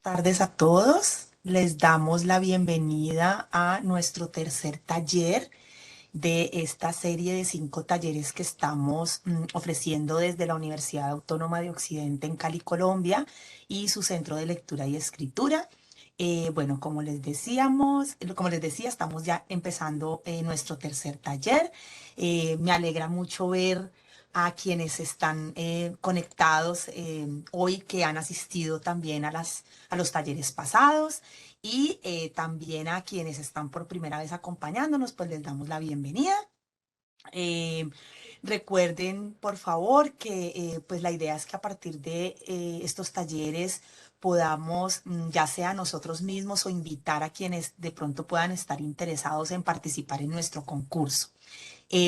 Tardes a todos. Les damos la bienvenida a nuestro tercer taller de esta serie de 5 talleres que estamos ofreciendo desde la Universidad Autónoma de Occidente en Cali, Colombia, y su Centro de Lectura y Escritura. Bueno, como les decía, estamos ya empezando nuestro tercer taller. Me alegra mucho ver a quienes están conectados hoy, que han asistido también a los talleres pasados, y también a quienes están por primera vez acompañándonos, pues les damos la bienvenida. Eh, Recuerden, por favor, que pues la idea es que a partir de estos talleres podamos, ya sea nosotros mismos o invitar a quienes de pronto puedan estar interesados en participar en nuestro concurso.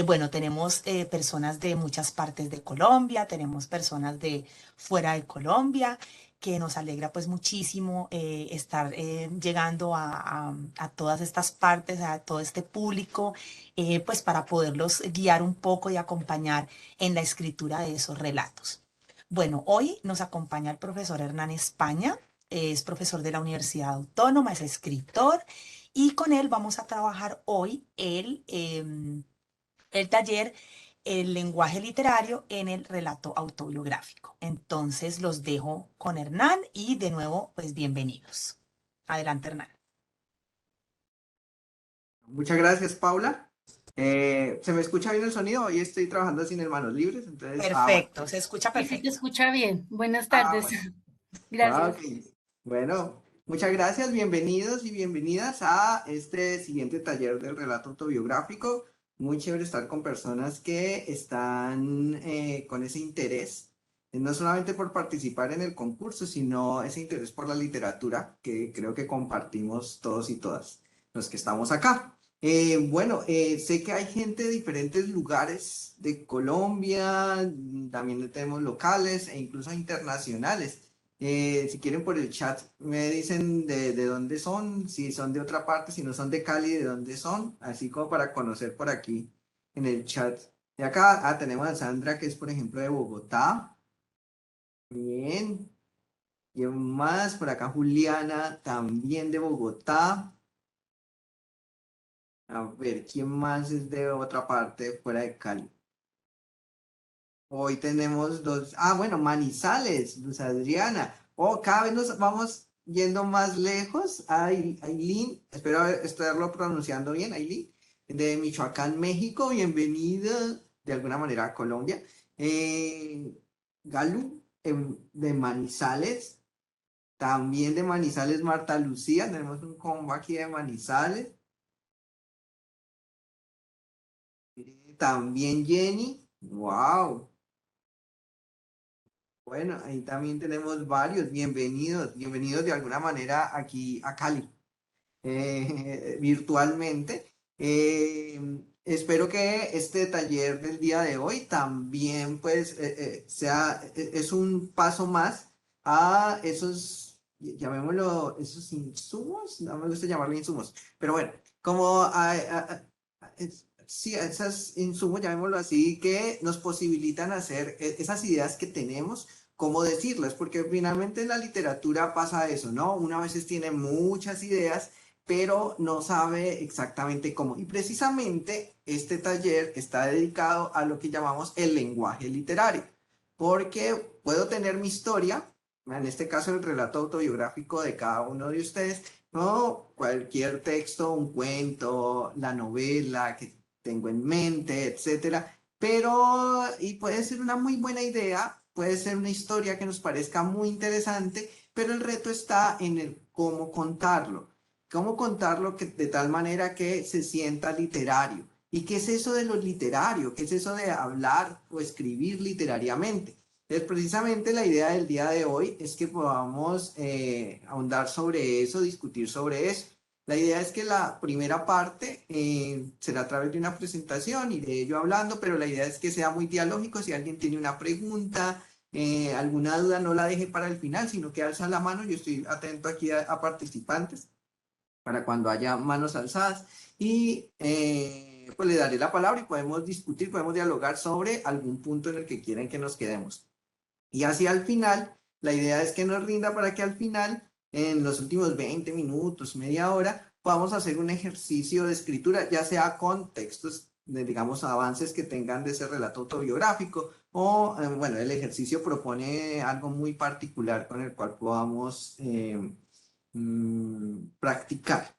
Bueno, tenemos personas de muchas partes de Colombia, tenemos personas de fuera de Colombia, que nos alegra pues muchísimo estar llegando a todas estas partes, a todo este público, pues para poderlos guiar un poco y acompañar en la escritura de esos relatos. Bueno, hoy nos acompaña el profesor Hernán España, es profesor de la Universidad Autónoma, es escritor, y con él vamos a trabajar hoy el taller, el lenguaje literario en el relato autobiográfico. Entonces los dejo con Hernán y de nuevo, pues bienvenidos. Adelante, Hernán. Muchas gracias, Paula. ¿Se me escucha bien el sonido? Hoy estoy trabajando sin manos libres, entonces, bueno. Perfecto, se escucha Sí, sí, te perfecto. escucha bien. Buenas Ah, tardes. bueno. Gracias. Ok. Bueno, muchas gracias, bienvenidos y bienvenidas a este siguiente taller del relato autobiográfico. Muy chévere estar con personas que están con ese interés, no solamente por participar en el concurso, sino ese interés por la literatura que creo que compartimos todos y todas los que estamos acá. Sé que hay gente de diferentes lugares de Colombia, también tenemos locales e incluso internacionales. Si quieren por el chat me dicen de dónde son, si son de otra parte, si no son de Cali, de dónde son, así como para conocer por aquí en el chat. Y acá tenemos a Sandra, que es por ejemplo de Bogotá. Bien. Y más por acá Juliana, también de Bogotá. A ver, ¿quién más es de otra parte fuera de Cali? Hoy tenemos dos. Ah, bueno, Manizales, Luz Adriana. Oh, cada vez nos vamos yendo más lejos. Ailín, espero estarlo pronunciando bien, Ailín, de Michoacán, México. Bienvenida de alguna manera a Colombia. Galu, de Manizales. También de Manizales, Marta Lucía. Tenemos un combo aquí de Manizales. También Jenny. Wow. Bueno, ahí también tenemos varios. Bienvenidos, bienvenidos de alguna manera aquí a Cali, virtualmente. Espero que este taller del día de hoy también pues es un paso más a esos, llamémoslo, esos insumos, no me gusta llamarlo insumos, pero bueno, como sí, esos insumos, llamémoslo así, que nos posibilitan hacer esas ideas que tenemos, cómo decirlas, porque finalmente en la literatura pasa eso, ¿no? Una a veces tiene muchas ideas, pero no sabe exactamente cómo. Y precisamente este taller está dedicado a lo que llamamos el lenguaje literario, porque puedo tener mi historia, en este caso el relato autobiográfico de cada uno de ustedes, no cualquier texto, un cuento, la novela que tengo en mente, etcétera, pero y puede ser una muy buena idea, puede ser una historia que nos parezca muy interesante, pero el reto está en el cómo contarlo. Cómo contarlo de tal manera que se sienta literario. ¿Y qué es eso de lo literario? ¿Qué es eso de hablar o escribir literariamente? Entonces, precisamente la idea del día de hoy es que podamos ahondar sobre eso, discutir sobre eso. La idea es que la primera parte será a través de una presentación, iré yo hablando, pero la idea es que sea muy dialógico. Si alguien tiene una pregunta, alguna duda, no la deje para el final, sino que alza la mano. Yo estoy atento aquí a participantes para cuando haya manos alzadas y pues le daré la palabra y podemos discutir, podemos dialogar sobre algún punto en el que quieren que nos quedemos. Y así al final, la idea es que nos rinda para que al final en los últimos 20 minutos, media hora, podamos hacer un ejercicio de escritura, ya sea con textos, digamos, avances que tengan de ese relato autobiográfico, o, bueno, el ejercicio propone algo muy particular con el cual podamos practicar.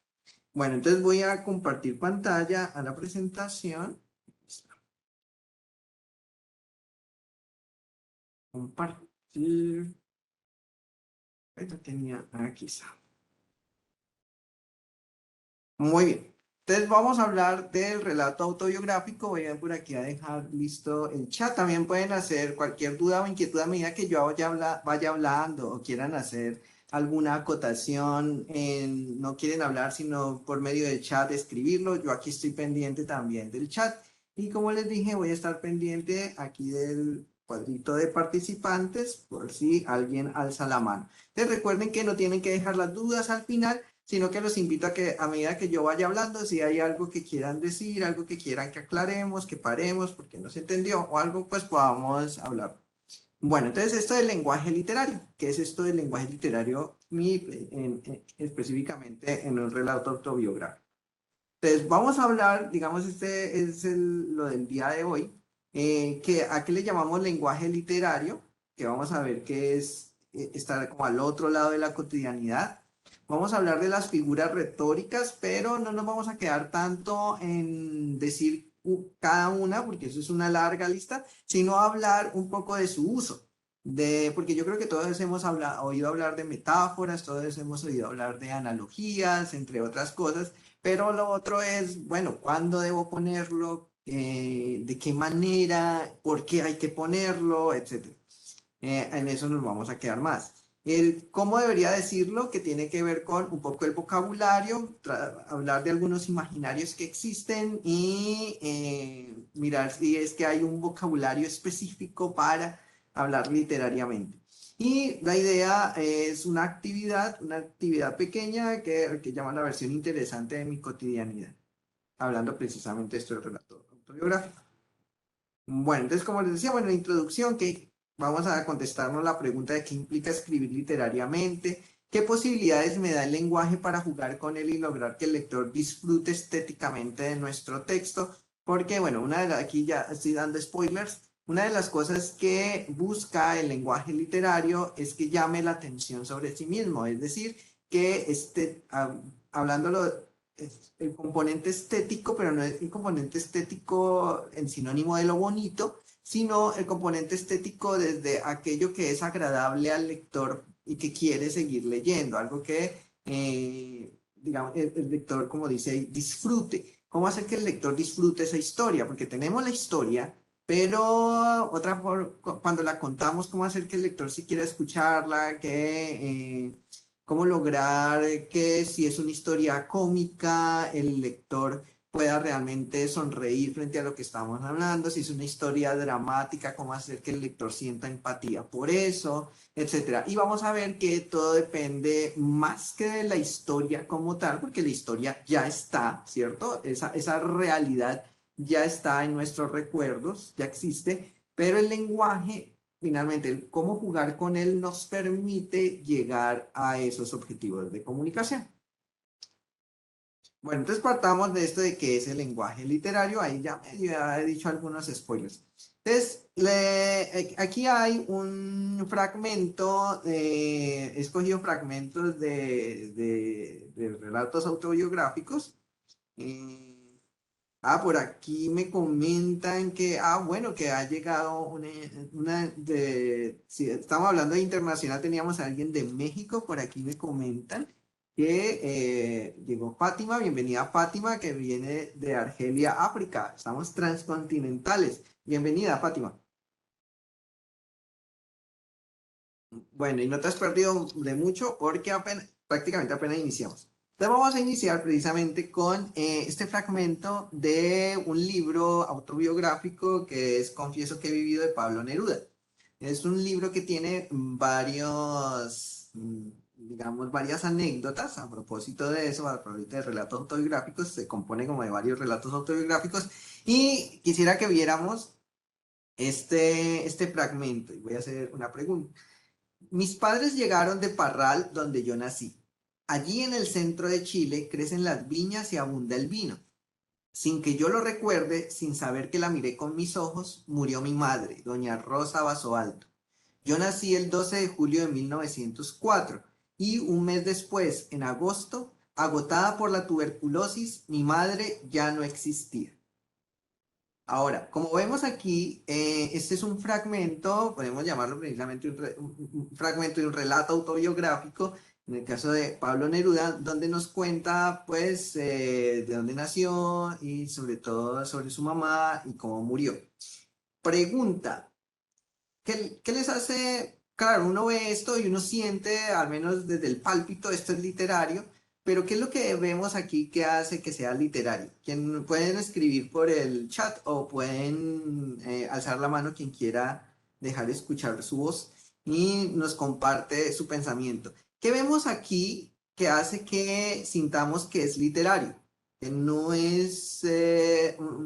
Bueno, entonces voy a compartir pantalla a la presentación. Compartir. Ahí lo tenía, aquí está. Muy bien. Entonces vamos a hablar del relato autobiográfico. Voy a por aquí a dejar listo el chat. También pueden hacer cualquier duda o inquietud a medida que yo vaya hablando o quieran hacer alguna acotación. No quieren hablar sino por medio del chat, escribirlo. Yo aquí estoy pendiente también del chat. Y como les dije, voy a estar pendiente aquí del cuadrito de participantes por si alguien alza la mano. Entonces recuerden que no tienen que dejar las dudas al final, sino que los invito a que a medida que yo vaya hablando, si hay algo que quieran decir, algo que quieran que aclaremos, que paremos porque no se entendió o algo, pues podamos hablar. Bueno, entonces esto del lenguaje literario. ¿Qué es esto del lenguaje literario específicamente en un relato autobiográfico? Entonces vamos a hablar, digamos, este es lo del día de hoy, ¿a qué le llamamos lenguaje literario? Que vamos a ver que es estar como al otro lado de la cotidianidad. Vamos a hablar de las figuras retóricas, pero no nos vamos a quedar tanto en decir cada una, porque eso es una larga lista, sino hablar un poco de su uso. Porque yo creo que todos hemos oído hablar de metáforas, todos hemos oído hablar de analogías, entre otras cosas, pero lo otro es, bueno, ¿cuándo debo ponerlo? ¿De qué manera? ¿Por qué hay que ponerlo? Etcétera. En eso nos vamos a quedar más. El cómo debería decirlo, que tiene que ver con un poco el vocabulario, hablar de algunos imaginarios que existen y mirar si es que hay un vocabulario específico para hablar literariamente. Y la idea es una actividad pequeña que llama la versión interesante de mi cotidianidad, hablando precisamente de esto del relato autobiográfico. Bueno, entonces, como les decía, bueno, la introducción, que vamos a contestarnos la pregunta de qué implica escribir literariamente, qué posibilidades me da el lenguaje para jugar con él y lograr que el lector disfrute estéticamente de nuestro texto, porque, bueno, aquí ya estoy dando spoilers, una de las cosas que busca el lenguaje literario es que llame la atención sobre sí mismo, es decir, que hablándolo el componente estético, pero no es el componente estético en sinónimo de lo bonito, sino el componente estético desde aquello que es agradable al lector y que quiere seguir leyendo, algo que, digamos, el lector, como dice, disfrute. ¿Cómo hacer que el lector disfrute esa historia? Porque tenemos la historia, pero cuando la contamos, ¿cómo hacer que el lector sí quiera escucharla, cómo lograr que si es una historia cómica, el lector pueda realmente sonreír frente a lo que estamos hablando, si es una historia dramática, cómo hacer que el lector sienta empatía por eso, etcétera. Y vamos a ver que todo depende más que de la historia como tal, porque la historia ya está, ¿cierto? Esa realidad ya está en nuestros recuerdos, ya existe, pero el lenguaje, finalmente, el cómo jugar con él nos permite llegar a esos objetivos de comunicación. Bueno, entonces partamos de esto de qué es el lenguaje literario. Ahí ya he dicho algunos spoilers. Entonces, aquí hay un fragmento, he escogido fragmentos de relatos autobiográficos. eh, por aquí me comentan que, bueno, que ha llegado si estamos hablando de internacional, teníamos a alguien de México, por aquí me comentan que llegó Fátima, bienvenida Fátima, que viene de Argelia, África, estamos transcontinentales, bienvenida Fátima. Bueno, y no te has perdido de mucho porque prácticamente apenas iniciamos. Entonces vamos a iniciar precisamente con este fragmento de un libro autobiográfico que es Confieso que he vivido de Pablo Neruda. Es un libro que tiene digamos, varias anécdotas a propósito de eso, a propósito de relatos autobiográficos, se compone como de varios relatos autobiográficos y quisiera que viéramos este fragmento y voy a hacer una pregunta. Mis padres llegaron de Parral, donde yo nací. Allí en el centro de Chile crecen las viñas y abunda el vino. Sin que yo lo recuerde, sin saber que la miré con mis ojos, murió mi madre, doña Rosa Basoalto. Yo nací el 12 de julio de 1904 y un mes después, en agosto, agotada por la tuberculosis, mi madre ya no existía. Ahora, como vemos aquí, este es un fragmento, podemos llamarlo precisamente un fragmento de un relato autobiográfico, en el caso de Pablo Neruda, donde nos cuenta, pues, de dónde nació y sobre todo sobre su mamá y cómo murió. Pregunta, ¿qué les hace? Claro, uno ve esto y uno siente, al menos desde el pálpito, esto es literario, pero ¿qué es lo que vemos aquí que hace que sea literario? Pueden escribir por el chat o pueden alzar la mano quien quiera dejar escuchar su voz y nos comparte su pensamiento. ¿Qué vemos aquí que hace que sintamos que es literario? Que no es,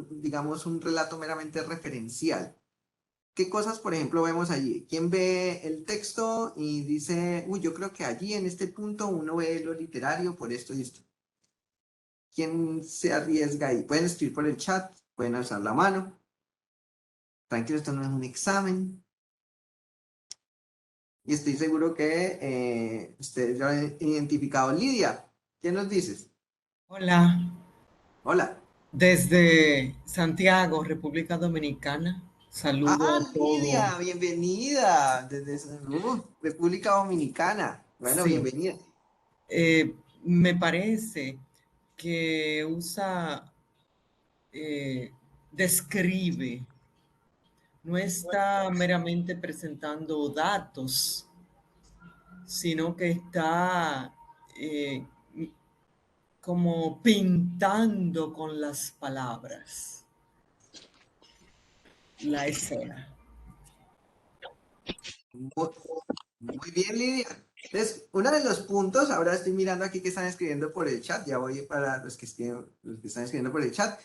digamos, un relato meramente referencial. ¿Qué cosas, por ejemplo, vemos allí? ¿Quién ve el texto y dice, uy, yo creo que allí en este punto uno ve lo literario por esto y esto? ¿Quién se arriesga ahí? Pueden escribir por el chat, pueden alzar la mano. Tranquilo, esto no es un examen. Y estoy seguro que ustedes ya han identificado. Lidia, ¿qué nos dices? Hola, Hola. desde Santiago, República Dominicana. Saludo Ah, a todos. Lidia, bienvenida desde República Dominicana. Bueno, Sí, bienvenida. me parece que usa, eh, describe, no está meramente presentando datos, sino que está eh, como pintando con las palabras la escena. Muy, muy bien, Lidia. Entonces, uno de los puntos, ahora estoy mirando aquí que están escribiendo por el chat, ya voy para los que están escribiendo por el chat.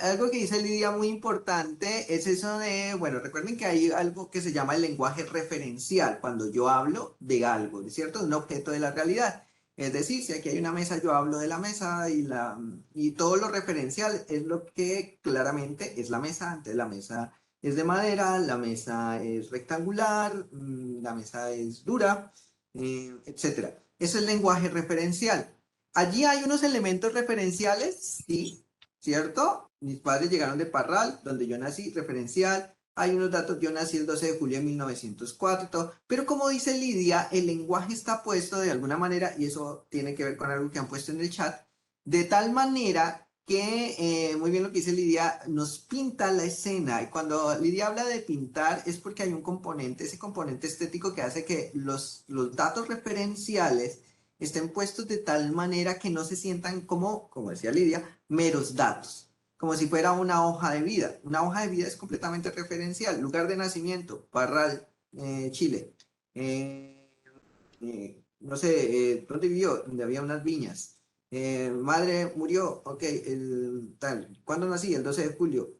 Algo que dice Lidia muy importante es eso de, bueno, recuerden que hay algo que se llama el lenguaje referencial, cuando yo hablo de algo, ¿cierto? De un objeto de la realidad. Es decir, si aquí hay una mesa, yo hablo de la mesa y todo lo referencial es lo que claramente es la mesa, ante la mesa es de madera, la mesa es rectangular, la mesa es dura, etcétera. Eso es lenguaje referencial. Allí hay unos elementos referenciales, sí, ¿cierto? Mis padres llegaron de Parral, donde yo nací, referencial. Hay unos datos, yo nací el 12 de julio de 1904, pero como dice Lidia, el lenguaje está puesto de alguna manera, y eso tiene que ver con algo que han puesto en el chat, de tal manera que, muy bien lo que dice Lidia, nos pinta la escena. Y cuando Lidia habla de pintar es porque hay un componente, ese componente estético que hace que los datos referenciales estén puestos de tal manera que no se sientan como decía Lidia, meros datos, como si fuera una hoja de vida. Una hoja de vida es completamente referencial. Lugar de nacimiento, Parral, Chile. No sé, ¿dónde vivió? Donde había unas viñas. Madre murió, ok, tal. ¿Cuándo nací? El 12 de julio.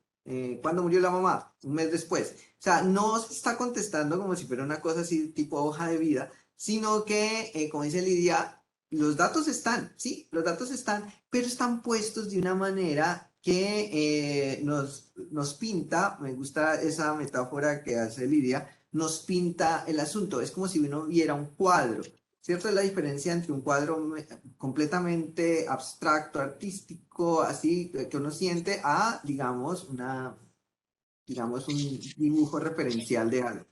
¿Cuándo murió la mamá? Un mes después. O sea, no se está contestando como si fuera una cosa así tipo hoja de vida, sino que, como dice Lidia, los datos están, sí, los datos están, pero están puestos de una manera que nos pinta, me gusta esa metáfora que hace Lidia, nos pinta el asunto. Es como si uno viera un cuadro. ¿Cierto? Es la diferencia entre un cuadro completamente abstracto, artístico, así que uno siente, a, digamos, un dibujo referencial de algo.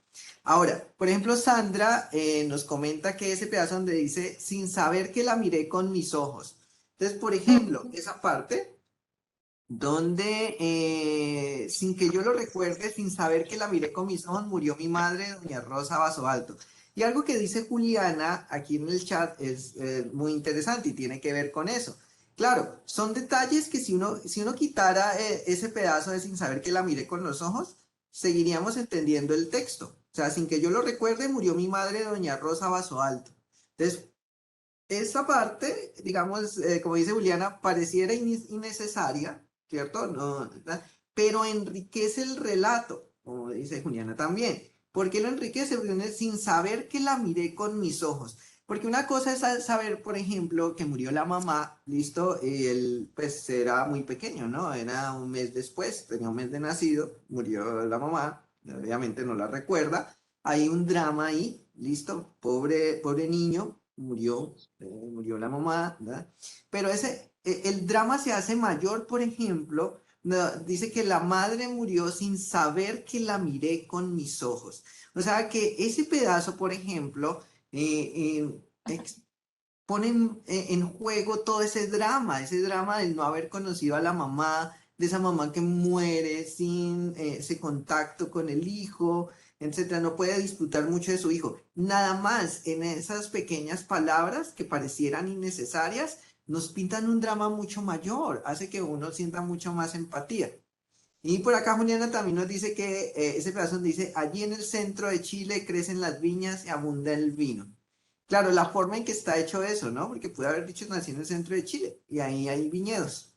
Ahora, por ejemplo, Sandra nos comenta que ese pedazo donde dice, sin saber que la miré con mis ojos. Entonces, por ejemplo, esa parte donde, sin que yo lo recuerde, sin saber que la miré con mis ojos, murió mi madre, doña Rosa Vaso Alto. Y algo que dice Juliana aquí en el chat es muy interesante y tiene que ver con eso. Claro, son detalles que si uno quitara ese pedazo de sin saber que la miré con los ojos, seguiríamos entendiendo el texto. O sea, sin que yo lo recuerde, murió mi madre, doña Rosa Vaso Alto. Entonces, esa parte, digamos, como dice Juliana, pareciera innecesaria, ¿cierto? No, ¿verdad? Pero enriquece el relato, como dice Juliana también. ¿Por qué lo enriquece? Porque sin saber que la miré con mis ojos. Porque una cosa es saber, por ejemplo, que murió la mamá, listo, y él pues era muy pequeño, ¿no? Era un mes después, tenía un mes de nacido, murió la mamá, obviamente no la recuerda. Hay un drama ahí, listo, pobre niño, murió la mamá, ¿verdad? Pero el drama se hace mayor, por ejemplo, dice que la madre murió sin saber que la miré con mis ojos. O sea que ese pedazo, por ejemplo, pone en juego todo ese drama del no haber conocido a la mamá, de esa mamá que muere sin ese contacto con el hijo, etcétera, no puede disfrutar mucho de su hijo. Nada más en esas pequeñas palabras que parecieran innecesarias, nos pintan un drama mucho mayor, hace que uno sienta mucho más empatía. Y por acá Juliana también nos dice que ese pedazo donde dice, allí en el centro de Chile crecen las viñas y abunda el vino. Claro, la forma en que está hecho eso, ¿no? Porque puede haber dicho nací en el centro de Chile y ahí hay viñedos.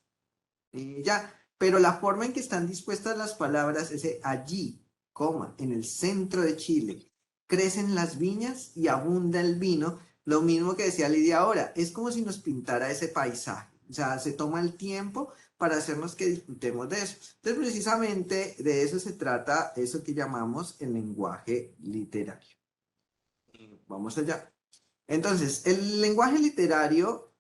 Y ya, pero la forma en que están dispuestas las palabras, ese allí, coma, en el centro de Chile, crecen las viñas y abunda el vino, lo mismo que decía Lidia ahora, es como si nos pintara ese paisaje, o sea, se toma el tiempo para hacernos que disfrutemos de eso. Entonces, precisamente de eso se trata, eso que llamamos el lenguaje literario. Vamos allá. Entonces, el lenguaje literario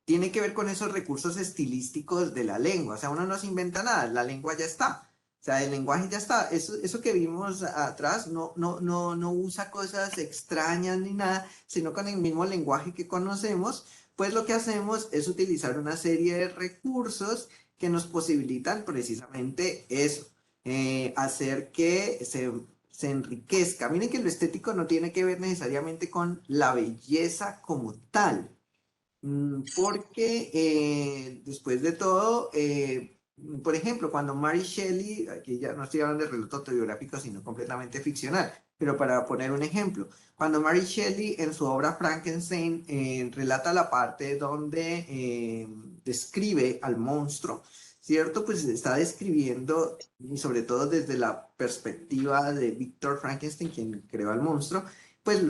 tiene que ver con esos recursos estilísticos de la lengua. O sea, uno no se inventa nada, la lengua ya está. O sea, el lenguaje ya está. Eso que vimos atrás no usa cosas extrañas ni nada, sino con el mismo lenguaje que conocemos, pues lo que hacemos es utilizar una serie de recursos que nos posibilitan precisamente eso, hacer que se enriquezca. Miren que lo estético no tiene que ver necesariamente con la belleza como tal. Porque después de todo, por ejemplo, cuando Mary Shelley, aquí ya no estoy hablando de relato autobiográfico, sino completamente ficcional, pero para poner un ejemplo, cuando Mary Shelley en su obra Frankenstein relata la parte donde describe al monstruo, ¿cierto? Pues está describiendo, y sobre todo desde la perspectiva de Víctor Frankenstein, quien creó al monstruo, pues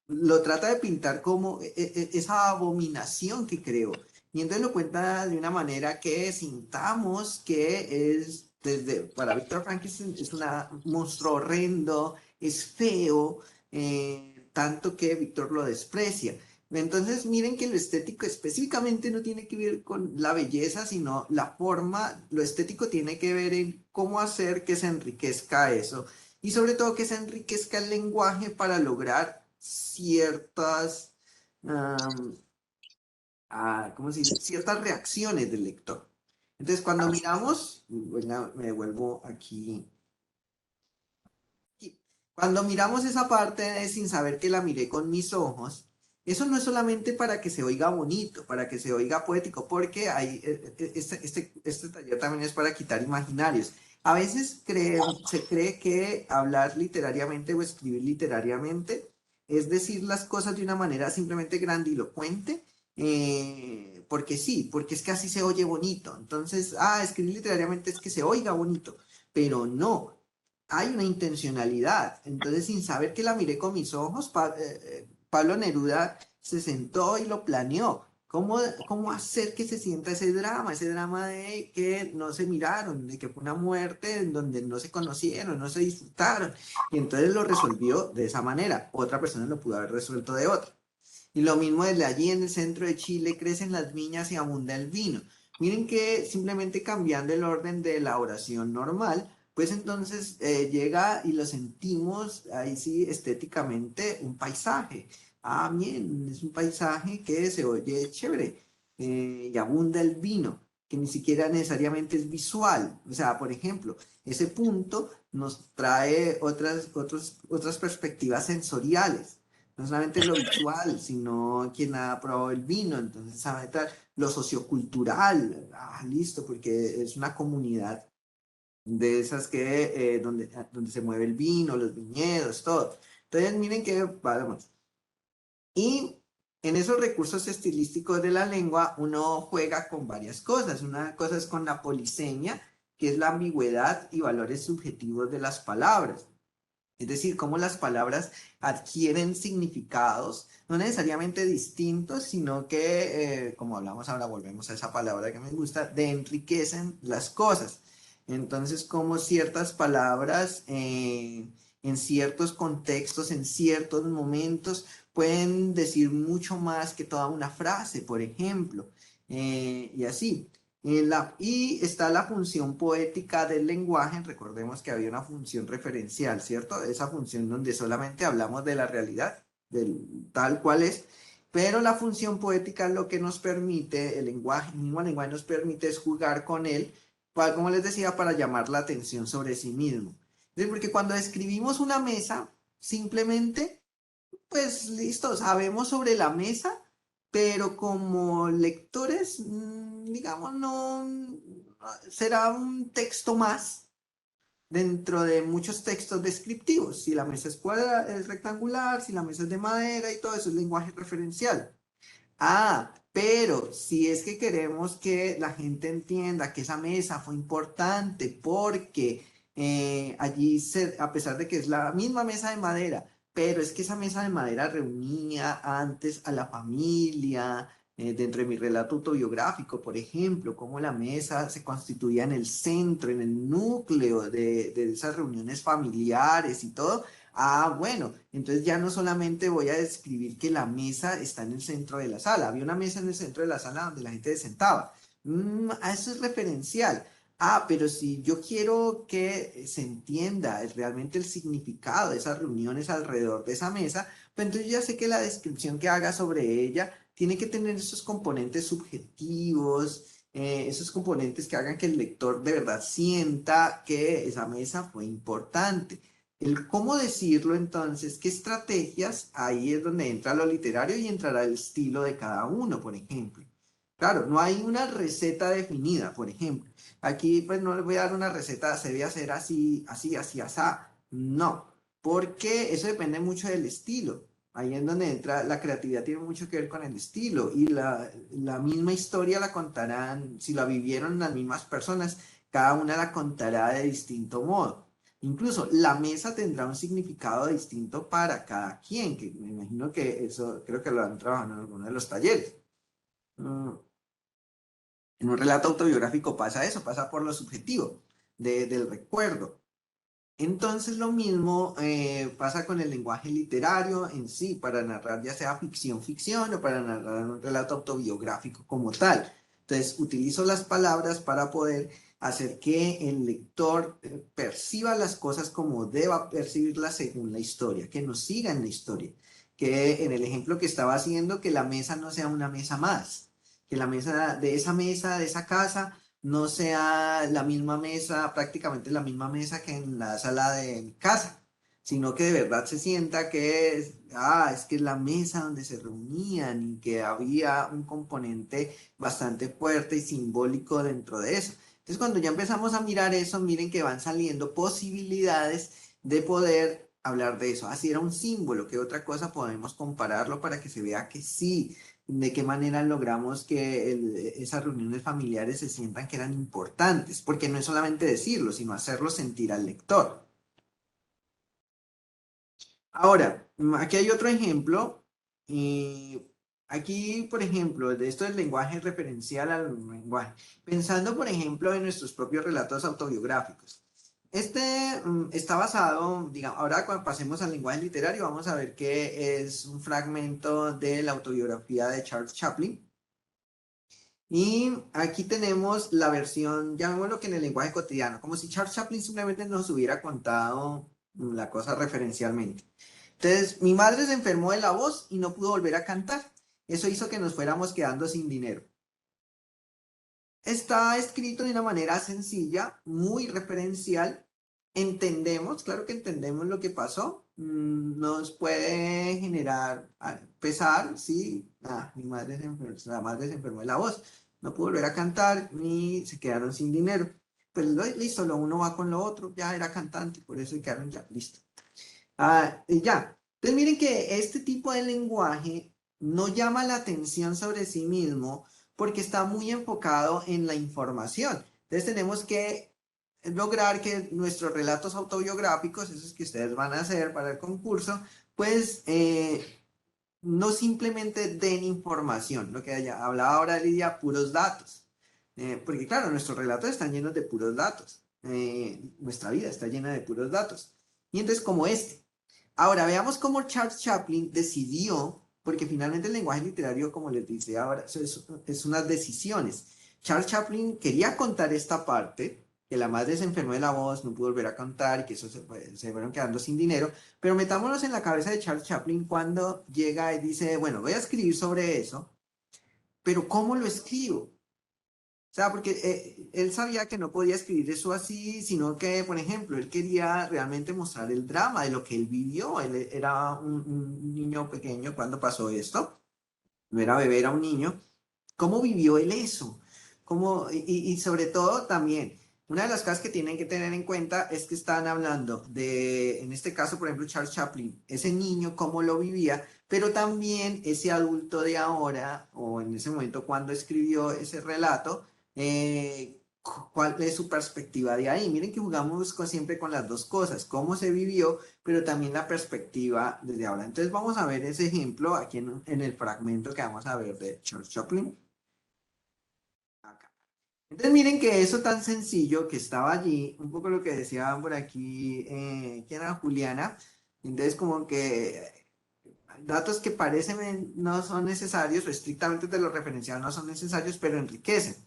lo trata de pintar como esa abominación que creó. Y entonces lo cuenta de una manera que sintamos que es, para Víctor Frankenstein, es un monstruo horrendo, es feo, tanto que Víctor lo desprecia. Entonces, miren que lo estético específicamente no tiene que ver con la belleza, sino la forma, lo estético tiene que ver en cómo hacer que se enriquezca eso y sobre todo que se enriquezca el lenguaje para lograr ciertas, um, ¿cómo se dice? Ciertas reacciones del lector. Entonces, cuando miramos, bueno, me devuelvo aquí. Cuando miramos esa parte de sin saber que la miré con mis ojos, eso no es solamente para que se oiga bonito, para que se oiga poético, porque hay, este taller también es para quitar imaginarios. A veces se cree que hablar literariamente o escribir literariamente es decir las cosas de una manera simplemente grandilocuente, porque sí, porque es que así se oye bonito. Entonces, escribir literariamente es que se oiga bonito, pero no, hay una intencionalidad. Entonces, sin saber que la miré con mis ojos, Pablo Neruda se sentó y lo planeó. ¿Cómo hacer que se sienta ese drama de que no se miraron, de que fue una muerte en donde no se conocieron, no se disfrutaron? Y entonces lo resolvió de esa manera. Otra persona lo pudo haber resuelto de otra. Y lo mismo desde allí en el centro de Chile crecen las viñas y abunda el vino. Miren que simplemente cambiando el orden de la oración normal, pues entonces llega y lo sentimos ahí sí estéticamente un paisaje. Bien, es un paisaje que se oye chévere y abunda el vino, que ni siquiera necesariamente es visual. O sea, por ejemplo, ese punto nos trae otras perspectivas sensoriales. No solamente lo visual, sino quien ha probado el vino, entonces sabe tal, lo sociocultural, listo, porque es una comunidad de esas que, donde se mueve el vino, los viñedos, todo. Entonces, miren que vamos. Y en esos recursos estilísticos de la lengua, uno juega con varias cosas. Una cosa es con la polisemia, que es la ambigüedad y valores subjetivos de las palabras. Es decir, cómo las palabras adquieren significados, no necesariamente distintos, sino que, como hablamos ahora, volvemos a esa palabra que me gusta, de enriquecen las cosas. Entonces, como ciertas palabras en ciertos contextos, en ciertos momentos, pueden decir mucho más que toda una frase, por ejemplo, y así. Y está la función poética del lenguaje. Recordemos que había una función referencial, ¿cierto? Esa función donde solamente hablamos de la realidad, del tal cual es. Pero la función poética lo que nos permite, el mismo lenguaje nos permite es jugar con él, como les decía, para llamar la atención sobre sí mismo. Porque cuando escribimos una mesa, simplemente pues listo, sabemos sobre la mesa, pero como lectores, digamos, no será un texto más dentro de muchos textos descriptivos. Si la mesa es es rectangular, si la mesa es de madera y todo eso es lenguaje referencial. Ah, pero si es que queremos que la gente entienda que esa mesa fue importante porque a pesar de que es la misma mesa de madera, pero es que esa mesa de madera reunía antes a la familia, dentro de mi relato autobiográfico, por ejemplo, cómo la mesa se constituía en el centro, en el núcleo de esas reuniones familiares y todo. Ah, bueno, entonces ya no solamente voy a describir que la mesa está en el centro de la sala, había una mesa en el centro de la sala donde la gente se sentaba. Eso es referencial. Ah, pero si yo quiero que se entienda realmente el significado de esas reuniones alrededor de esa mesa, pues entonces ya sé que la descripción que haga sobre ella tiene que tener esos componentes subjetivos, esos componentes que hagan que el lector de verdad sienta que esa mesa fue importante. El cómo decirlo entonces, qué estrategias, ahí es donde entra lo literario y entrará el estilo de cada uno, por ejemplo. Claro, no hay una receta definida, por ejemplo. Aquí pues no les voy a dar una receta, se debe hacer así, así, así, así. No, porque eso depende mucho del estilo. Ahí es donde entra, la creatividad tiene mucho que ver con el estilo y la misma historia la contarán, si la vivieron las mismas personas, cada una la contará de distinto modo. Incluso la mesa tendrá un significado distinto para cada quien, que me imagino que eso creo que lo han trabajado en alguno de los talleres. Mm, En un relato autobiográfico pasa eso, pasa por lo subjetivo del recuerdo. Entonces lo mismo pasa con el lenguaje literario en sí, para narrar ya sea ficción, ficción o para narrar un relato autobiográfico como tal. Entonces utilizo las palabras para poder hacer que el lector perciba las cosas como deba percibirlas según la historia, que nos siga en la historia, que en el ejemplo que estaba haciendo, que la mesa no sea una mesa más, que la mesa, de esa casa, no sea la misma mesa, prácticamente la misma mesa que en la sala de mi casa, sino que de verdad se sienta que es que es la mesa donde se reunían y que había un componente bastante fuerte y simbólico dentro de eso. Entonces, cuando ya empezamos a mirar eso, miren que van saliendo posibilidades de poder hablar de eso. Así era un símbolo, ¿qué otra cosa podemos compararlo para que se vea que sí? De qué manera logramos que esas reuniones familiares se sientan que eran importantes, porque no es solamente decirlo, sino hacerlo sentir al lector. Ahora, aquí hay otro ejemplo. y Aquí, por ejemplo, de esto del lenguaje referencial al lenguaje, pensando, por ejemplo, en nuestros propios relatos autobiográficos. Este está basado, digamos, ahora cuando pasemos al lenguaje literario, vamos a ver que es un fragmento de la autobiografía de Charles Chaplin. Y aquí tenemos la versión, llamémoslo que en el lenguaje cotidiano, como si Charles Chaplin simplemente nos hubiera contado la cosa referencialmente. Entonces, mi madre se enfermó de la voz y no pudo volver a cantar. Eso hizo que nos fuéramos quedando sin dinero. Está escrito de una manera sencilla, muy referencial. Entendemos, claro que entendemos lo que pasó. Nos puede generar pesar, sí. La madre se enfermó de la voz. No pudo volver a cantar ni se quedaron sin dinero. Pues listo, lo uno va con lo otro. Ya era cantante, por eso quedaron ya, listo. Y ya. Entonces miren que este tipo de lenguaje no llama la atención sobre sí mismo porque está muy enfocado en la información. Entonces tenemos que lograr que nuestros relatos autobiográficos, esos que ustedes van a hacer para el concurso, pues no simplemente den información, lo que hablaba ahora Lidia, puros datos. Porque claro, nuestros relatos están llenos de puros datos. Nuestra vida está llena de puros datos. Y entonces como este. Ahora, veamos cómo Charles Chaplin decidió, porque finalmente el lenguaje literario, como les dice ahora, es unas decisiones. Charles Chaplin quería contar esta parte, que la madre se enfermó de la voz, no pudo volver a cantar y que eso se fueron quedando sin dinero, pero metámonos en la cabeza de Charles Chaplin cuando llega y dice, bueno, voy a escribir sobre eso, pero ¿cómo lo escribo? O sea, porque él sabía que no podía escribir eso así, sino que, por ejemplo, él quería realmente mostrar el drama de lo que él vivió. Él era un niño pequeño cuando pasó esto, no era bebé, era un niño. ¿Cómo vivió él eso? Y sobre todo también, una de las cosas que tienen que tener en cuenta es que están hablando de, en este caso, por ejemplo, Charles Chaplin, ese niño, cómo lo vivía, pero también ese adulto de ahora, o en ese momento cuando escribió ese relato, cuál es su perspectiva de ahí. Miren que jugamos siempre con las dos cosas, cómo se vivió, pero también la perspectiva desde ahora. Entonces vamos a ver ese ejemplo aquí en el fragmento que vamos a ver de Charles Chaplin. Acá. Entonces miren que eso tan sencillo que estaba allí, un poco lo que decían por aquí, ¿quién era Juliana? Entonces como que datos que parecen no son necesarios, o estrictamente de lo referenciado no son necesarios, pero enriquecen.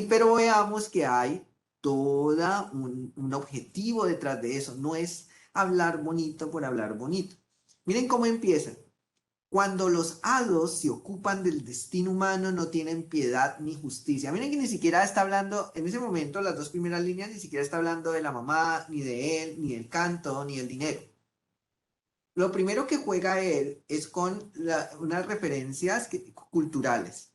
Pero veamos que hay todo un objetivo detrás de eso, no es hablar bonito por hablar bonito. Miren cómo empieza. Cuando los hados se ocupan del destino humano, no tienen piedad ni justicia. Miren que ni siquiera está hablando, en ese momento, las dos primeras líneas, ni siquiera está hablando de la mamá, ni de él, ni del canto, ni del dinero. Lo primero que juega él es con unas referencias culturales.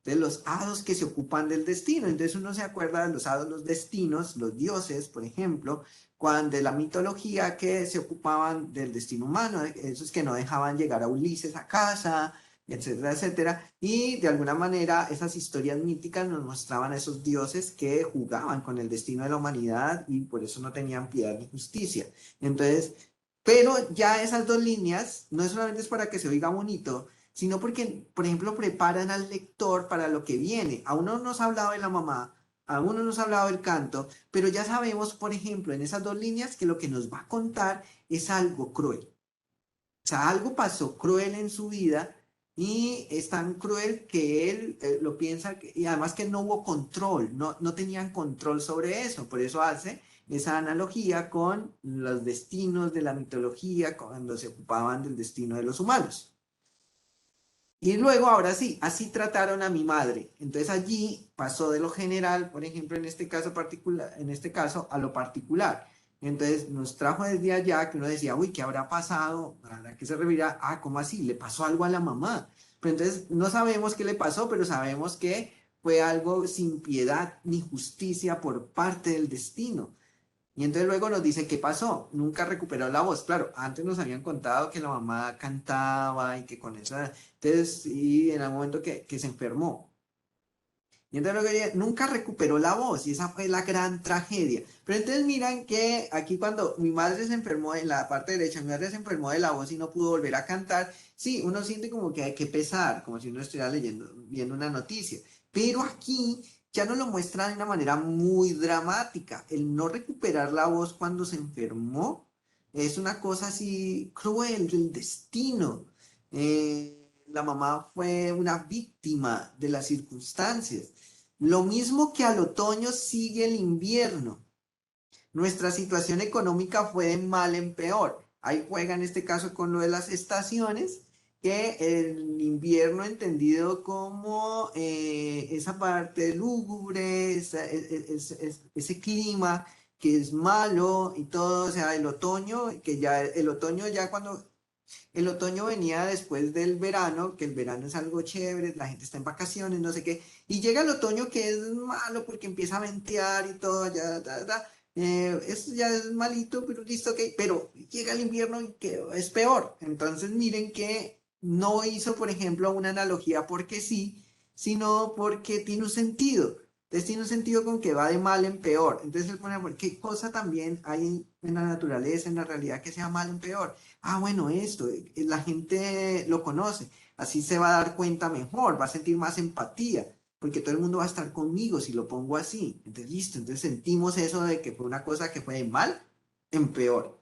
Entonces, los hados que se ocupan del destino. Entonces, uno se acuerda de los hados, los destinos, los dioses, por ejemplo, cuando de la mitología que se ocupaban del destino humano, esos que no dejaban llegar a Ulises a casa, etcétera, etcétera. Y de alguna manera, esas historias míticas nos mostraban a esos dioses que jugaban con el destino de la humanidad y por eso no tenían piedad ni justicia. Entonces, pero ya esas dos líneas no solamente es para que se oiga bonito, sino porque, por ejemplo, preparan al lector para lo que viene. Aún no nos ha hablado de la mamá, aún no nos ha hablado del canto, pero ya sabemos, por ejemplo, en esas dos líneas que lo que nos va a contar es algo cruel. O sea, algo pasó cruel en su vida y es tan cruel que él lo piensa y además que no hubo control, no tenían control sobre eso, por eso hace esa analogía con los destinos de la mitología cuando se ocupaban del destino de los humanos. Y luego, ahora sí, así trataron a mi madre. Entonces allí pasó de lo general, por ejemplo, en este caso particular, en este caso, a lo particular. Entonces nos trajo desde allá que uno decía, uy, ¿qué habrá pasado? ¿A qué se referirá? Ah, ¿cómo así? Le pasó algo a la mamá. Pero entonces no sabemos qué le pasó, pero sabemos que fue algo sin piedad ni justicia por parte del destino. Y entonces luego nos dice, ¿qué pasó? Nunca recuperó la voz. Claro, antes nos habían contado que la mamá cantaba y que con eso. Entonces, y en algún momento que se enfermó. Y entonces luego nunca recuperó la voz y esa fue la gran tragedia. Pero entonces miran que aquí cuando mi madre se enfermó en la parte derecha, mi madre se enfermó de la voz y no pudo volver a cantar, sí, uno siente como que hay que pesar, como si uno estuviera leyendo, viendo una noticia. Pero aquí ya nos lo muestran de una manera muy dramática. El no recuperar la voz cuando se enfermó es una cosa así cruel del destino. La mamá fue una víctima de las circunstancias. Lo mismo que al otoño sigue el invierno. Nuestra situación económica fue de mal en peor. Ahí juega en este caso con lo de las estaciones, que el invierno entendido como esa parte lúgubre, ese clima que es malo y todo, o sea, el otoño, que ya el otoño ya cuando el otoño venía después del verano, que el verano es algo chévere, la gente está en vacaciones, no sé qué, y llega el otoño que es malo porque empieza a ventear y todo, ya, eso ya es malito, pero listo, ok, pero llega el invierno y que es peor. Entonces miren que no hizo, por ejemplo, una analogía porque sí, sino porque tiene un sentido. Entonces tiene un sentido con que va de mal en peor. Entonces él pone, bueno, ¿qué cosa también hay en la naturaleza, en la realidad, que sea mal en peor? Ah, bueno, esto, la gente lo conoce, así se va a dar cuenta mejor, va a sentir más empatía, porque todo el mundo va a estar conmigo si lo pongo así. Entonces, listo, entonces sentimos eso de que fue una cosa que fue de mal en peor.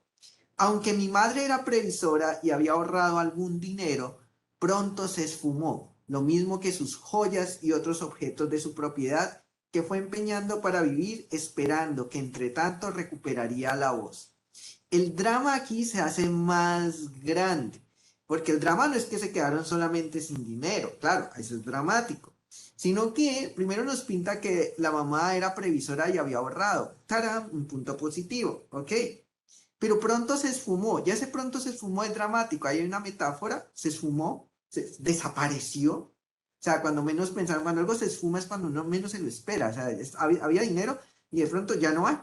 Aunque mi madre era previsora y había ahorrado algún dinero, pronto se esfumó, lo mismo que sus joyas y otros objetos de su propiedad, que fue empeñando para vivir, esperando que entre tanto recuperaría la voz. El drama aquí se hace más grande, porque el drama no es que se quedaron solamente sin dinero, claro, eso es dramático, sino que primero nos pinta que la mamá era previsora y había ahorrado. ¡Tarán! Un punto positivo, ¿ok? Pero pronto se esfumó, ya ese pronto se esfumó es dramático, hay una metáfora, se esfumó, desapareció. O sea, cuando menos pensaron, cuando algo se esfuma es cuando uno menos se lo espera, o sea, había dinero y de pronto ya no hay.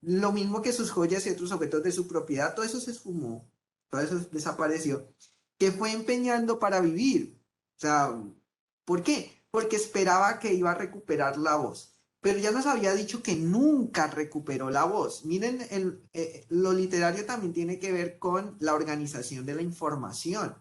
Lo mismo que sus joyas y otros objetos de su propiedad, todo eso se esfumó, todo eso desapareció, que fue empeñando para vivir. O sea, ¿por qué? Porque esperaba que iba a recuperar la voz. Pero ya nos había dicho que nunca recuperó la voz. Miren, lo literario también tiene que ver con la organización de la información.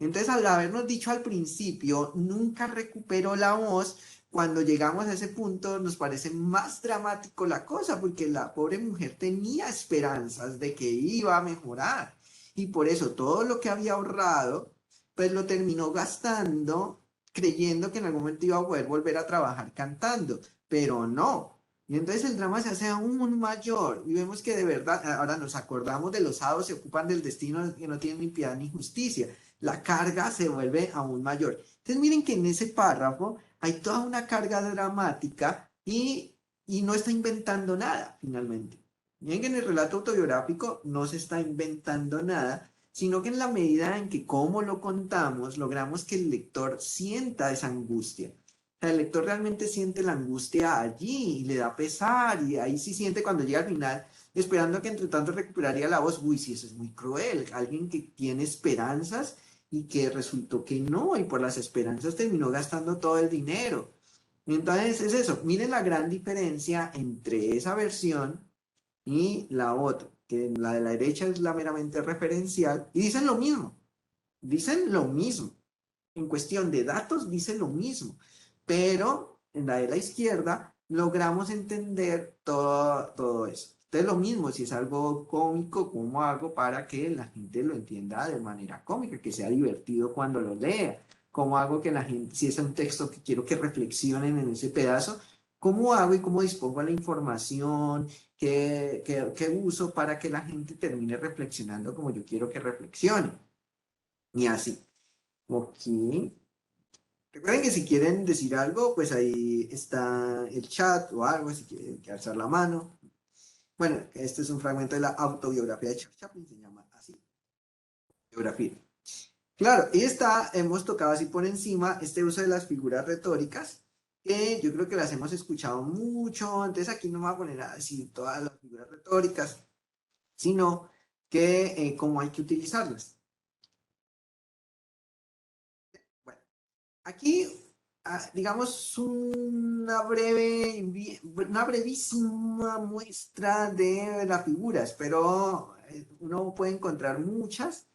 Entonces, al habernos dicho al principio, nunca recuperó la voz, cuando llegamos a ese punto nos parece más dramático la cosa, porque la pobre mujer tenía esperanzas de que iba a mejorar. Y por eso todo lo que había ahorrado, pues lo terminó gastando, creyendo que en algún momento iba a poder volver a trabajar cantando, pero no. Y entonces el drama se hace aún mayor y vemos que de verdad, ahora nos acordamos de los hados se ocupan del destino que no tienen ni piedad ni justicia, la carga se vuelve aún mayor. Entonces miren que en ese párrafo hay toda una carga dramática y no está inventando nada finalmente. Miren que en el relato autobiográfico no se está inventando nada, sino que en la medida en que como lo contamos, logramos que el lector sienta esa angustia. O sea, el lector realmente siente la angustia allí y le da pesar y ahí sí siente cuando llega al final esperando que entre tanto recuperaría la voz. Uy, sí, eso es muy cruel. Alguien que tiene esperanzas y que resultó que no, y por las esperanzas terminó gastando todo el dinero. Entonces es eso, miren la gran diferencia entre esa versión y la otra, que la de la derecha es la meramente referencial, y dicen lo mismo, en cuestión de datos dicen lo mismo, pero en la de la izquierda logramos entender todo eso. Entonces lo mismo, si es algo cómico, ¿cómo hago para que la gente lo entienda de manera cómica, que sea divertido cuando lo lea? ¿Cómo hago que la gente, si es un texto que quiero que reflexionen en ese pedazo, cómo hago y cómo dispongo la información, qué uso para que la gente termine reflexionando como yo quiero que reflexione? Y así. Ok. Recuerden que si quieren decir algo, pues ahí está el chat o algo, si quieren que alzar la mano. Bueno, este es un fragmento de la autobiografía de Charles Chaplin, se llama así, biografía. Claro, y está, hemos tocado así por encima este uso de las figuras retóricas, que yo creo que las hemos escuchado mucho, entonces aquí no me voy a poner a decir todas las figuras retóricas, sino que cómo hay que utilizarlas. Bueno, aquí, digamos, una brevísima muestra de las figuras, pero uno puede encontrar muchas.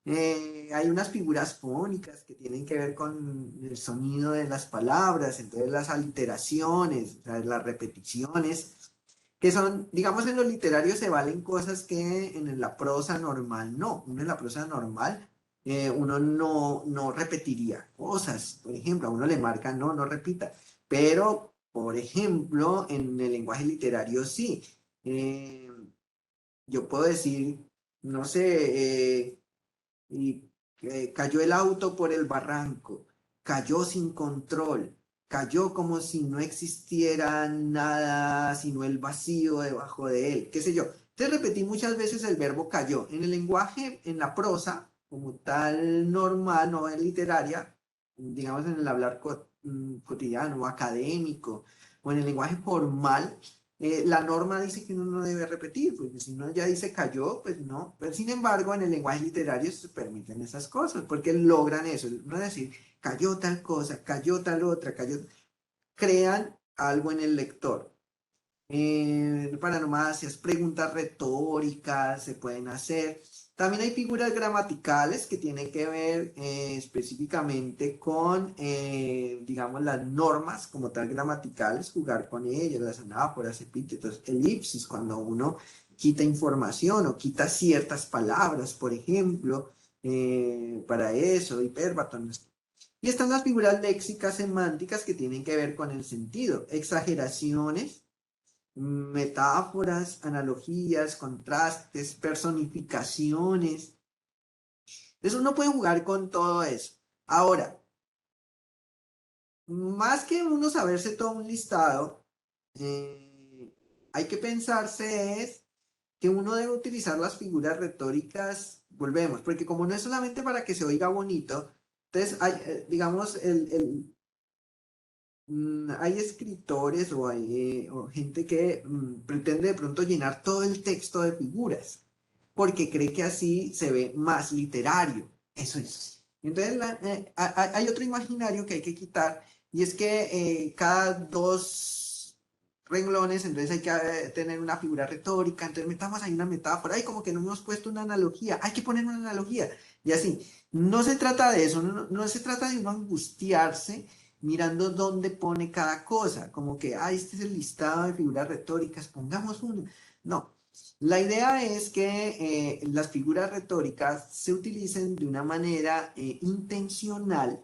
Hay unas figuras fónicas que tienen que ver con el sonido de las palabras, entonces las aliteraciones, o sea, las repeticiones, que son, digamos, en lo literario se valen cosas que en la prosa normal no. Uno en la prosa normal, uno no repetiría cosas. Por ejemplo, a uno le marca no repita. Pero, por ejemplo, en el lenguaje literario sí. Eh, yo puedo decir, no sé, y cayó el auto por el barranco, cayó sin control, cayó como si no existiera nada sino el vacío debajo de él, qué sé yo. Te repetí muchas veces el verbo cayó. En el lenguaje, en la prosa, como tal normal, no es literaria, digamos en el hablar cotidiano o académico, o en el lenguaje formal, la norma dice que uno no debe repetir, porque si uno ya dice cayó, pues no. Pero sin embargo, en el lenguaje literario se permiten esas cosas, porque logran eso. No decir cayó tal cosa, cayó tal otra, cayó. Crean algo en el lector. Paranomacias, preguntas retóricas se pueden hacer. También hay figuras gramaticales que tienen que ver específicamente con, digamos, las normas como tal gramaticales, jugar con ellas, las anáforas, epítetos, elipsis, cuando uno quita información o quita ciertas palabras, por ejemplo, para eso, hiperbátonos. Y están las figuras léxicas semánticas que tienen que ver con el sentido, exageraciones, metáforas, analogías, contrastes, personificaciones. Entonces uno puede jugar con todo eso. Ahora, más que uno saberse todo un listado, hay que pensarse es que uno debe utilizar las figuras retóricas, volvemos, porque como no es solamente para que se oiga bonito, entonces hay, digamos, hay escritores o gente que pretende de pronto llenar todo el texto de figuras, porque cree que así se ve más literario. Eso es. Entonces hay otro imaginario que hay que quitar, y es que cada dos renglones, entonces hay que tener una figura retórica, entonces metamos ahí una metáfora, ay, como que no hemos puesto una analogía, hay que poner una analogía, y así. No se trata de eso, no se trata de uno angustiarse mirando dónde pone cada cosa, como que, ah, este es el listado de figuras retóricas, pongamos uno. No, la idea es que las figuras retóricas se utilicen de una manera intencional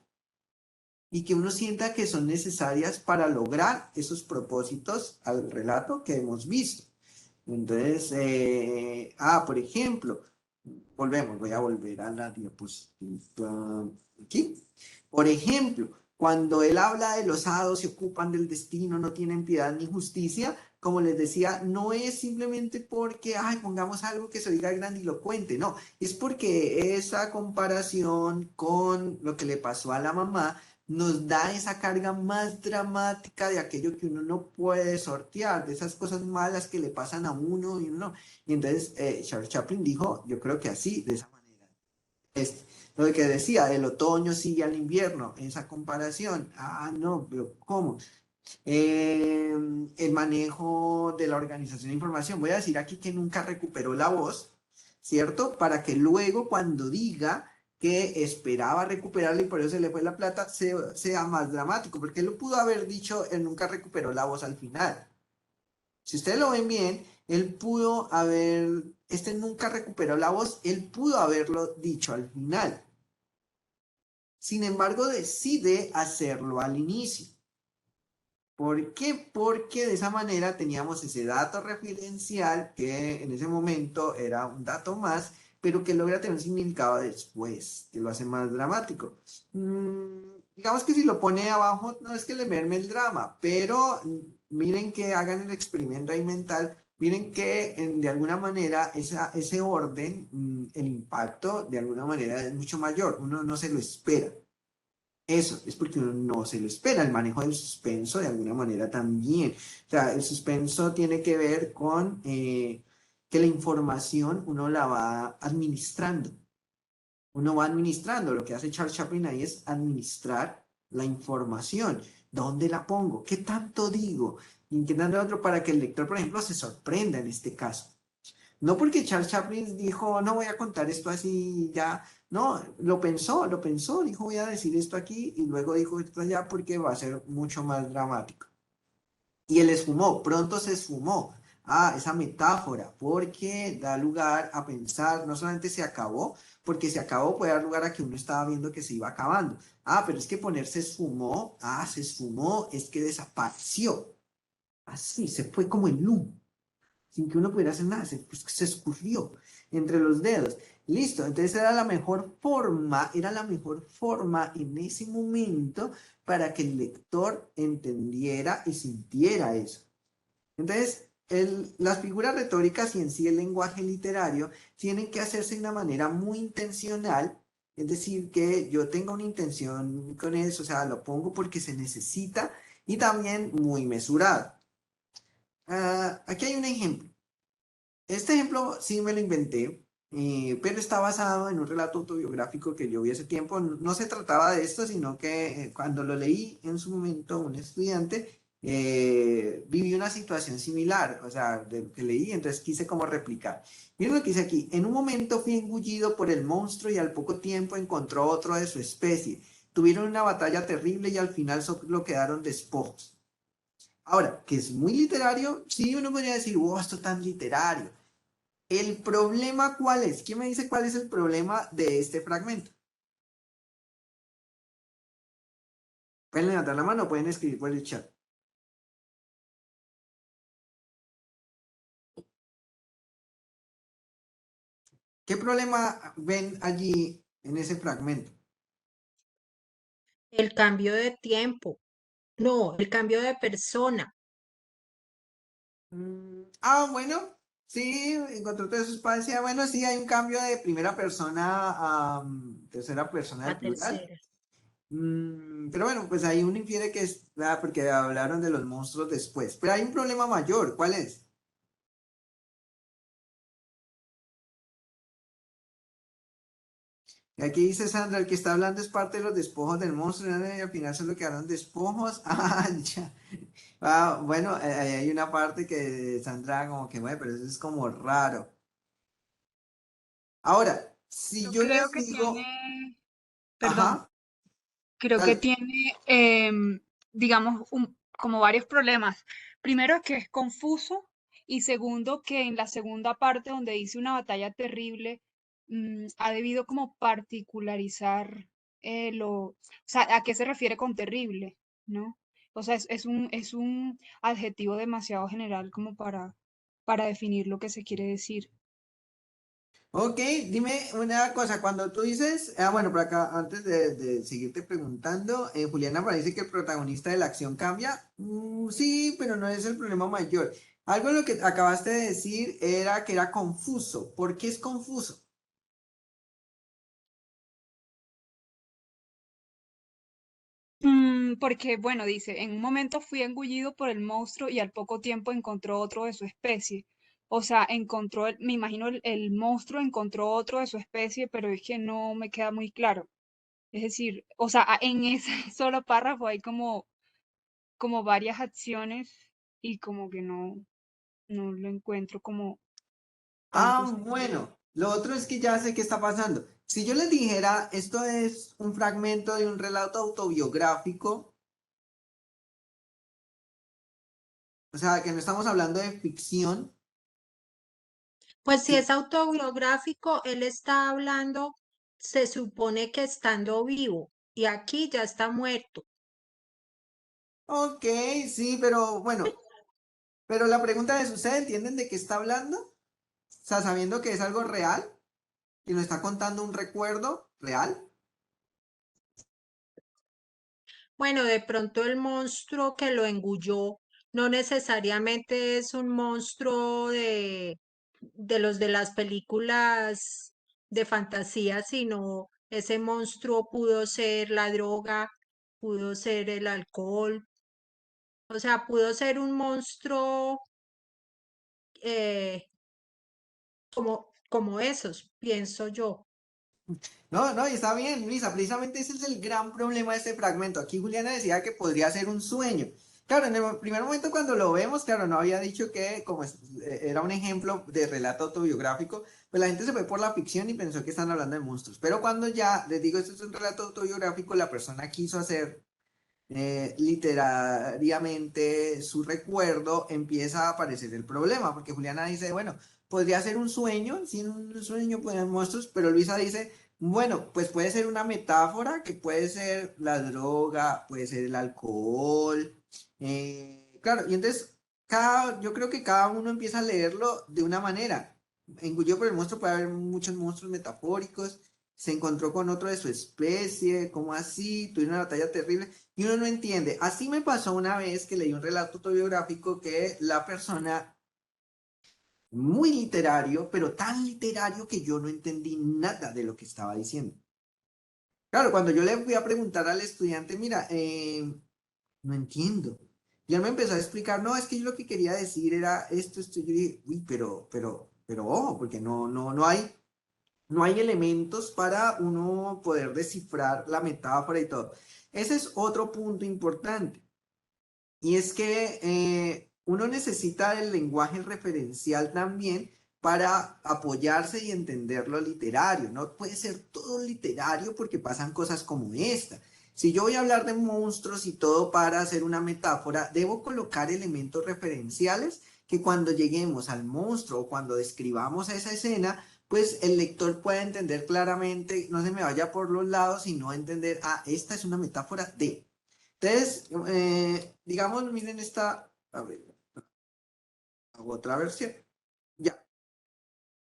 y que uno sienta que son necesarias para lograr esos propósitos al relato que hemos visto. Entonces, por ejemplo, voy a volver a la diapositiva aquí. Por ejemplo, cuando él habla de los hados se ocupan del destino, no tienen piedad ni justicia, como les decía, no es simplemente porque, ay, pongamos algo que se oiga grandilocuente, no, es porque esa comparación con lo que le pasó a la mamá nos da esa carga más dramática de aquello que uno no puede sortear, de esas cosas malas que le pasan a uno y uno. Y entonces Charles Chaplin dijo, yo creo que así, de esa manera. Este, lo que decía, el otoño sigue al invierno, esa comparación. Ah, no, pero ¿cómo? El manejo de la organización de información. Voy a decir aquí que nunca recuperó la voz, ¿cierto? Para que luego cuando diga que esperaba recuperarla y por eso se le fue la plata, sea más dramático, porque él lo pudo haber dicho, él nunca recuperó la voz al final. Si ustedes lo ven bien, él pudo haber, este nunca recuperó la voz, él pudo haberlo dicho al final. Sin embargo, decide hacerlo al inicio. ¿Por qué? Porque de esa manera teníamos ese dato referencial que en ese momento era un dato más, pero que logra tener un significado después, que lo hace más dramático. Digamos que si lo pone abajo, no es que le merme el drama, pero miren que hagan el experimento ahí mental, miren que de alguna manera ese orden, el impacto de alguna manera es mucho mayor, uno no se lo espera. Eso es porque uno no se lo espera. El manejo del suspenso de alguna manera también. O sea, el suspenso tiene que ver con que la información uno la va administrando. Uno va administrando. Lo que hace Charles Chaplin ahí es administrar la información. ¿Dónde la pongo? ¿Qué tanto digo? ¿Y qué tanto otro para que el lector, por ejemplo, se sorprenda en este caso? No porque Charles Chaplin dijo, no voy a contar esto así ya. No, lo pensó, dijo, voy a decir esto aquí y luego dijo esto allá porque va a ser mucho más dramático. Y él esfumó, pronto se esfumó. Ah, esa metáfora, porque da lugar a pensar, no solamente se acabó, porque se acabó puede dar lugar a que uno estaba viendo que se iba acabando. Ah, pero es que ponerse esfumó, se esfumó, es que desapareció. Así, se fue como el humo sin que uno pudiera hacer nada, se escurrió entre los dedos. Listo, entonces era la mejor forma en ese momento para que el lector entendiera y sintiera eso. Entonces, las figuras retóricas y en sí el lenguaje literario tienen que hacerse de una manera muy intencional, es decir, que yo tenga una intención con eso, o sea, lo pongo porque se necesita y también muy mesurado. Aquí hay un ejemplo. Este ejemplo sí me lo inventé, pero está basado en un relato autobiográfico que yo vi hace tiempo. No se trataba de esto, sino que cuando lo leí en su momento, un estudiante viví una situación similar, o sea, de lo que leí, entonces quise como replicar. Miren lo que dice aquí, en un momento fui engullido por el monstruo y al poco tiempo encontró otro de su especie. Tuvieron una batalla terrible y al final solo quedaron despojos. Ahora, que es muy literario, sí uno podría decir, wow, esto es tan literario. ¿El problema cuál es? ¿Quién me dice cuál es el problema de este fragmento? Pueden levantar la mano o pueden escribir por el chat. ¿Qué problema ven allí en ese fragmento? El cambio de tiempo. No, el cambio de persona. Bueno, sí, encontró todos sus padres. Bueno, sí, hay un cambio de primera persona a tercera persona del La plural. tercera. Pero bueno, pues ahí uno infiere que es, porque hablaron de los monstruos después. Pero hay un problema mayor, ¿cuál es? Y aquí dice Sandra, el que está hablando es parte de los despojos del monstruo, ¿no? Y al final solo quedaron despojos. Ah, ya. Bueno, hay una parte que Sandra como que, bueno, pero eso es como raro. Ahora, si Yo yo creo les que digo, tiene, perdón, ajá, creo que dale. tiene, digamos, como varios problemas. Primero, que es confuso y segundo, que en la segunda parte donde dice una batalla terrible, ha debido como particularizar o sea, ¿a qué se refiere con terrible? ¿No? O sea, es un adjetivo demasiado general como para definir lo que se quiere decir. Ok, dime una cosa, cuando tú dices, bueno, por acá, antes de seguirte preguntando, Juliana parece que el protagonista de la acción cambia. Sí, pero no es el problema mayor. Algo en lo que acabaste de decir era que era confuso. ¿Por qué es confuso? Porque, bueno, dice, en un momento fui engullido por el monstruo y al poco tiempo encontró otro de su especie. O sea, encontró, me imagino el monstruo encontró otro de su especie, pero es que no me queda muy claro. Es decir, o sea, en ese solo párrafo hay como varias acciones y como que no lo encuentro como tanto sentido. Bueno, lo otro es que ya sé qué está pasando. Si yo les dijera, esto es un fragmento de un relato autobiográfico, o sea, que no estamos hablando de ficción. Pues si Sí. es autobiográfico, él está hablando, se supone que estando vivo, y aquí ya está muerto. Ok, sí, pero bueno, pero la pregunta es, ¿ustedes entienden de qué está hablando? O sea, sabiendo que es algo real y nos está contando un recuerdo real. Bueno, de pronto el monstruo que lo engulló no necesariamente es un monstruo de los de las películas de fantasía, sino ese monstruo pudo ser la droga, pudo ser el alcohol, o sea, pudo ser un monstruo eh, como esos, pienso yo. No, no, y está bien, Luisa, precisamente ese es el gran problema de este fragmento. Aquí Juliana decía que podría ser un sueño. Claro, en el primer momento cuando lo vemos, claro, no había dicho que como era un ejemplo de relato autobiográfico, pues la gente se fue por la ficción y pensó que están hablando de monstruos. Pero cuando ya les digo, esto es un relato autobiográfico, la persona quiso hacer literariamente su recuerdo, empieza a aparecer el problema, porque Juliana dice, bueno, podría ser un sueño, si en un sueño pueden haber monstruos, pero Luisa dice, bueno, pues puede ser una metáfora, que puede ser la droga, puede ser el alcohol, claro, y entonces yo creo que cada uno empieza a leerlo de una manera. En Engullido por el monstruo puede haber muchos monstruos metafóricos, se encontró con otro de su especie, como así, tuvieron una batalla terrible. Y uno no entiende. Así me pasó una vez que leí un relato autobiográfico que la persona, muy literario, pero tan literario que yo no entendí nada de lo que estaba diciendo. Claro, cuando yo le fui a preguntar al estudiante, mira, no entiendo. Y él me empezó a explicar, no, es que yo lo que quería decir era esto. Yo dije, uy, pero, ojo, porque no hay elementos para uno poder descifrar la metáfora y todo. Ese es otro punto importante. y es que uno necesita el lenguaje referencial también para apoyarse y entender lo literario. No puede ser todo literario porque pasan cosas como esta. Si yo voy a hablar de monstruos y todo para hacer una metáfora, debo colocar elementos referenciales que cuando lleguemos al monstruo o cuando describamos esa escena, pues el lector pueda entender claramente, no se me vaya por los lados, sino entender, ah, esta es una metáfora de. Entonces, digamos, miren esta, a ver, hago otra versión. Ya.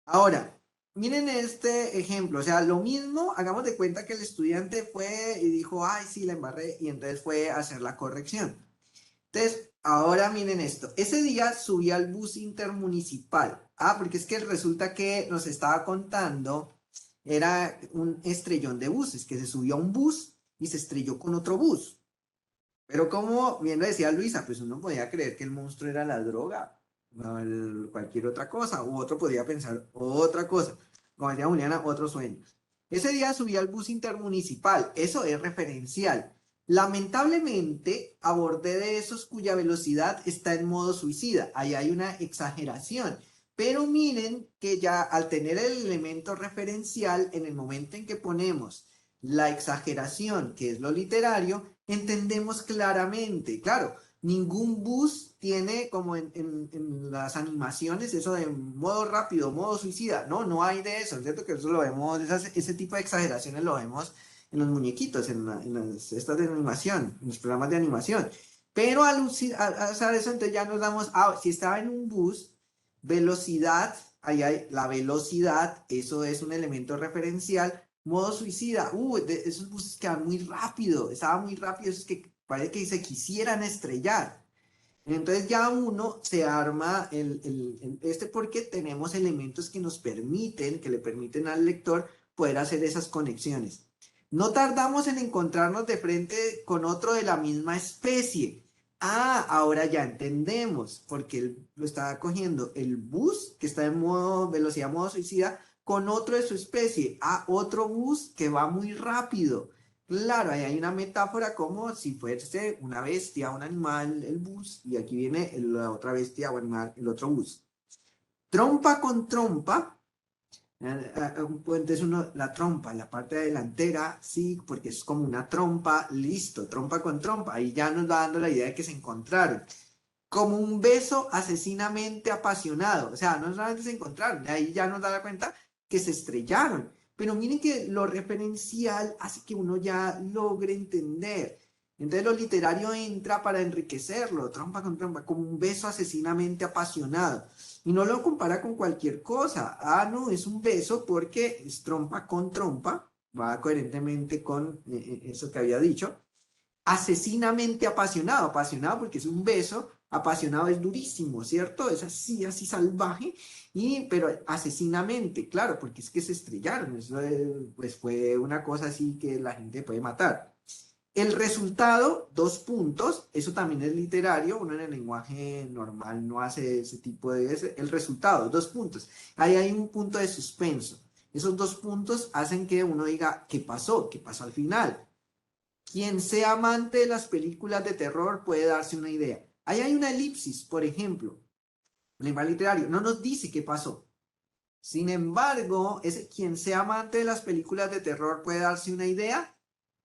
Ahora, miren este ejemplo, o sea, lo mismo, hagamos de cuenta que el estudiante fue y dijo, ay, sí, la embarré, y entonces fue a hacer la corrección. Entonces, ahora miren esto. Ese día subí al bus intermunicipal. Ah, porque es que resulta que nos estaba contando, era un estrellón de buses, que se subió a un bus y se estrelló con otro bus. Pero como bien lo decía Luisa, pues uno podía creer que el monstruo era la droga, o cualquier otra cosa, u otro podía pensar otra cosa. Como decía Juliana, otros sueños. Ese día subí al bus intermunicipal, eso es referencial. Lamentablemente abordé de esos cuya velocidad está en modo suicida, ahí hay una exageración. Pero miren que ya al tener el elemento referencial, en el momento en que ponemos la exageración, que es lo literario, entendemos claramente. Claro, ningún bus tiene como en las animaciones eso de modo rápido, modo suicida. No, no hay de eso, ¿cierto? Que eso lo vemos, ese tipo de exageraciones lo vemos en los muñequitos, estas de animación, en los programas de animación. Pero al usar eso, entonces ya nos damos, ah, si estaba en un bus, velocidad, ahí hay la velocidad, eso es un elemento referencial. Modo suicida, esos buses que van muy rápido, estaba muy rápido, esos que parece que se quisieran estrellar. Entonces ya uno se arma este porque tenemos elementos que nos permiten, que le permiten al lector poder hacer esas conexiones. No tardamos en encontrarnos de frente con otro de la misma especie. Ah, ahora ya entendemos, porque él lo está cogiendo el bus que está en modo velocidad, modo suicida, con otro de su especie. Ah, otro bus que va muy rápido. Claro, ahí hay una metáfora como si fuese una bestia, un animal, el bus, y aquí viene la otra bestia o animal, el otro bus. Trompa con trompa, un puente es la trompa, la parte delantera, sí, porque es como una trompa, listo, trompa con trompa, ahí ya nos va dando la idea de que se encontraron. Como un beso asesinamente apasionado, o sea, no solamente se encontraron, ahí ya nos da la cuenta que se estrellaron. Pero miren que lo referencial hace que uno ya logre entender. Entonces lo literario entra para enriquecerlo, trompa con trompa, como un beso asesinamente apasionado. Y no lo compara con cualquier cosa. Ah, no, es un beso porque es trompa con trompa, va coherentemente con eso que había dicho. Asesinamente apasionado, apasionado porque es un beso, apasionado es durísimo, ¿cierto? Es así, así salvaje, pero asesinamente, claro, porque es que se estrellaron, eso pues fue una cosa así que la gente puede matar. El resultado, 2 puntos, eso también es literario, uno en el lenguaje normal no hace ese tipo de... El resultado, 2 puntos. Ahí hay un punto de suspenso. Esos 2 puntos hacen que uno diga, ¿qué pasó? ¿Qué pasó al final? Quien sea amante de las películas de terror puede darse una idea. Ahí hay una elipsis, por ejemplo. El lenguaje literario no nos dice qué pasó. Sin embargo, quien sea amante de las películas de terror puede darse una idea.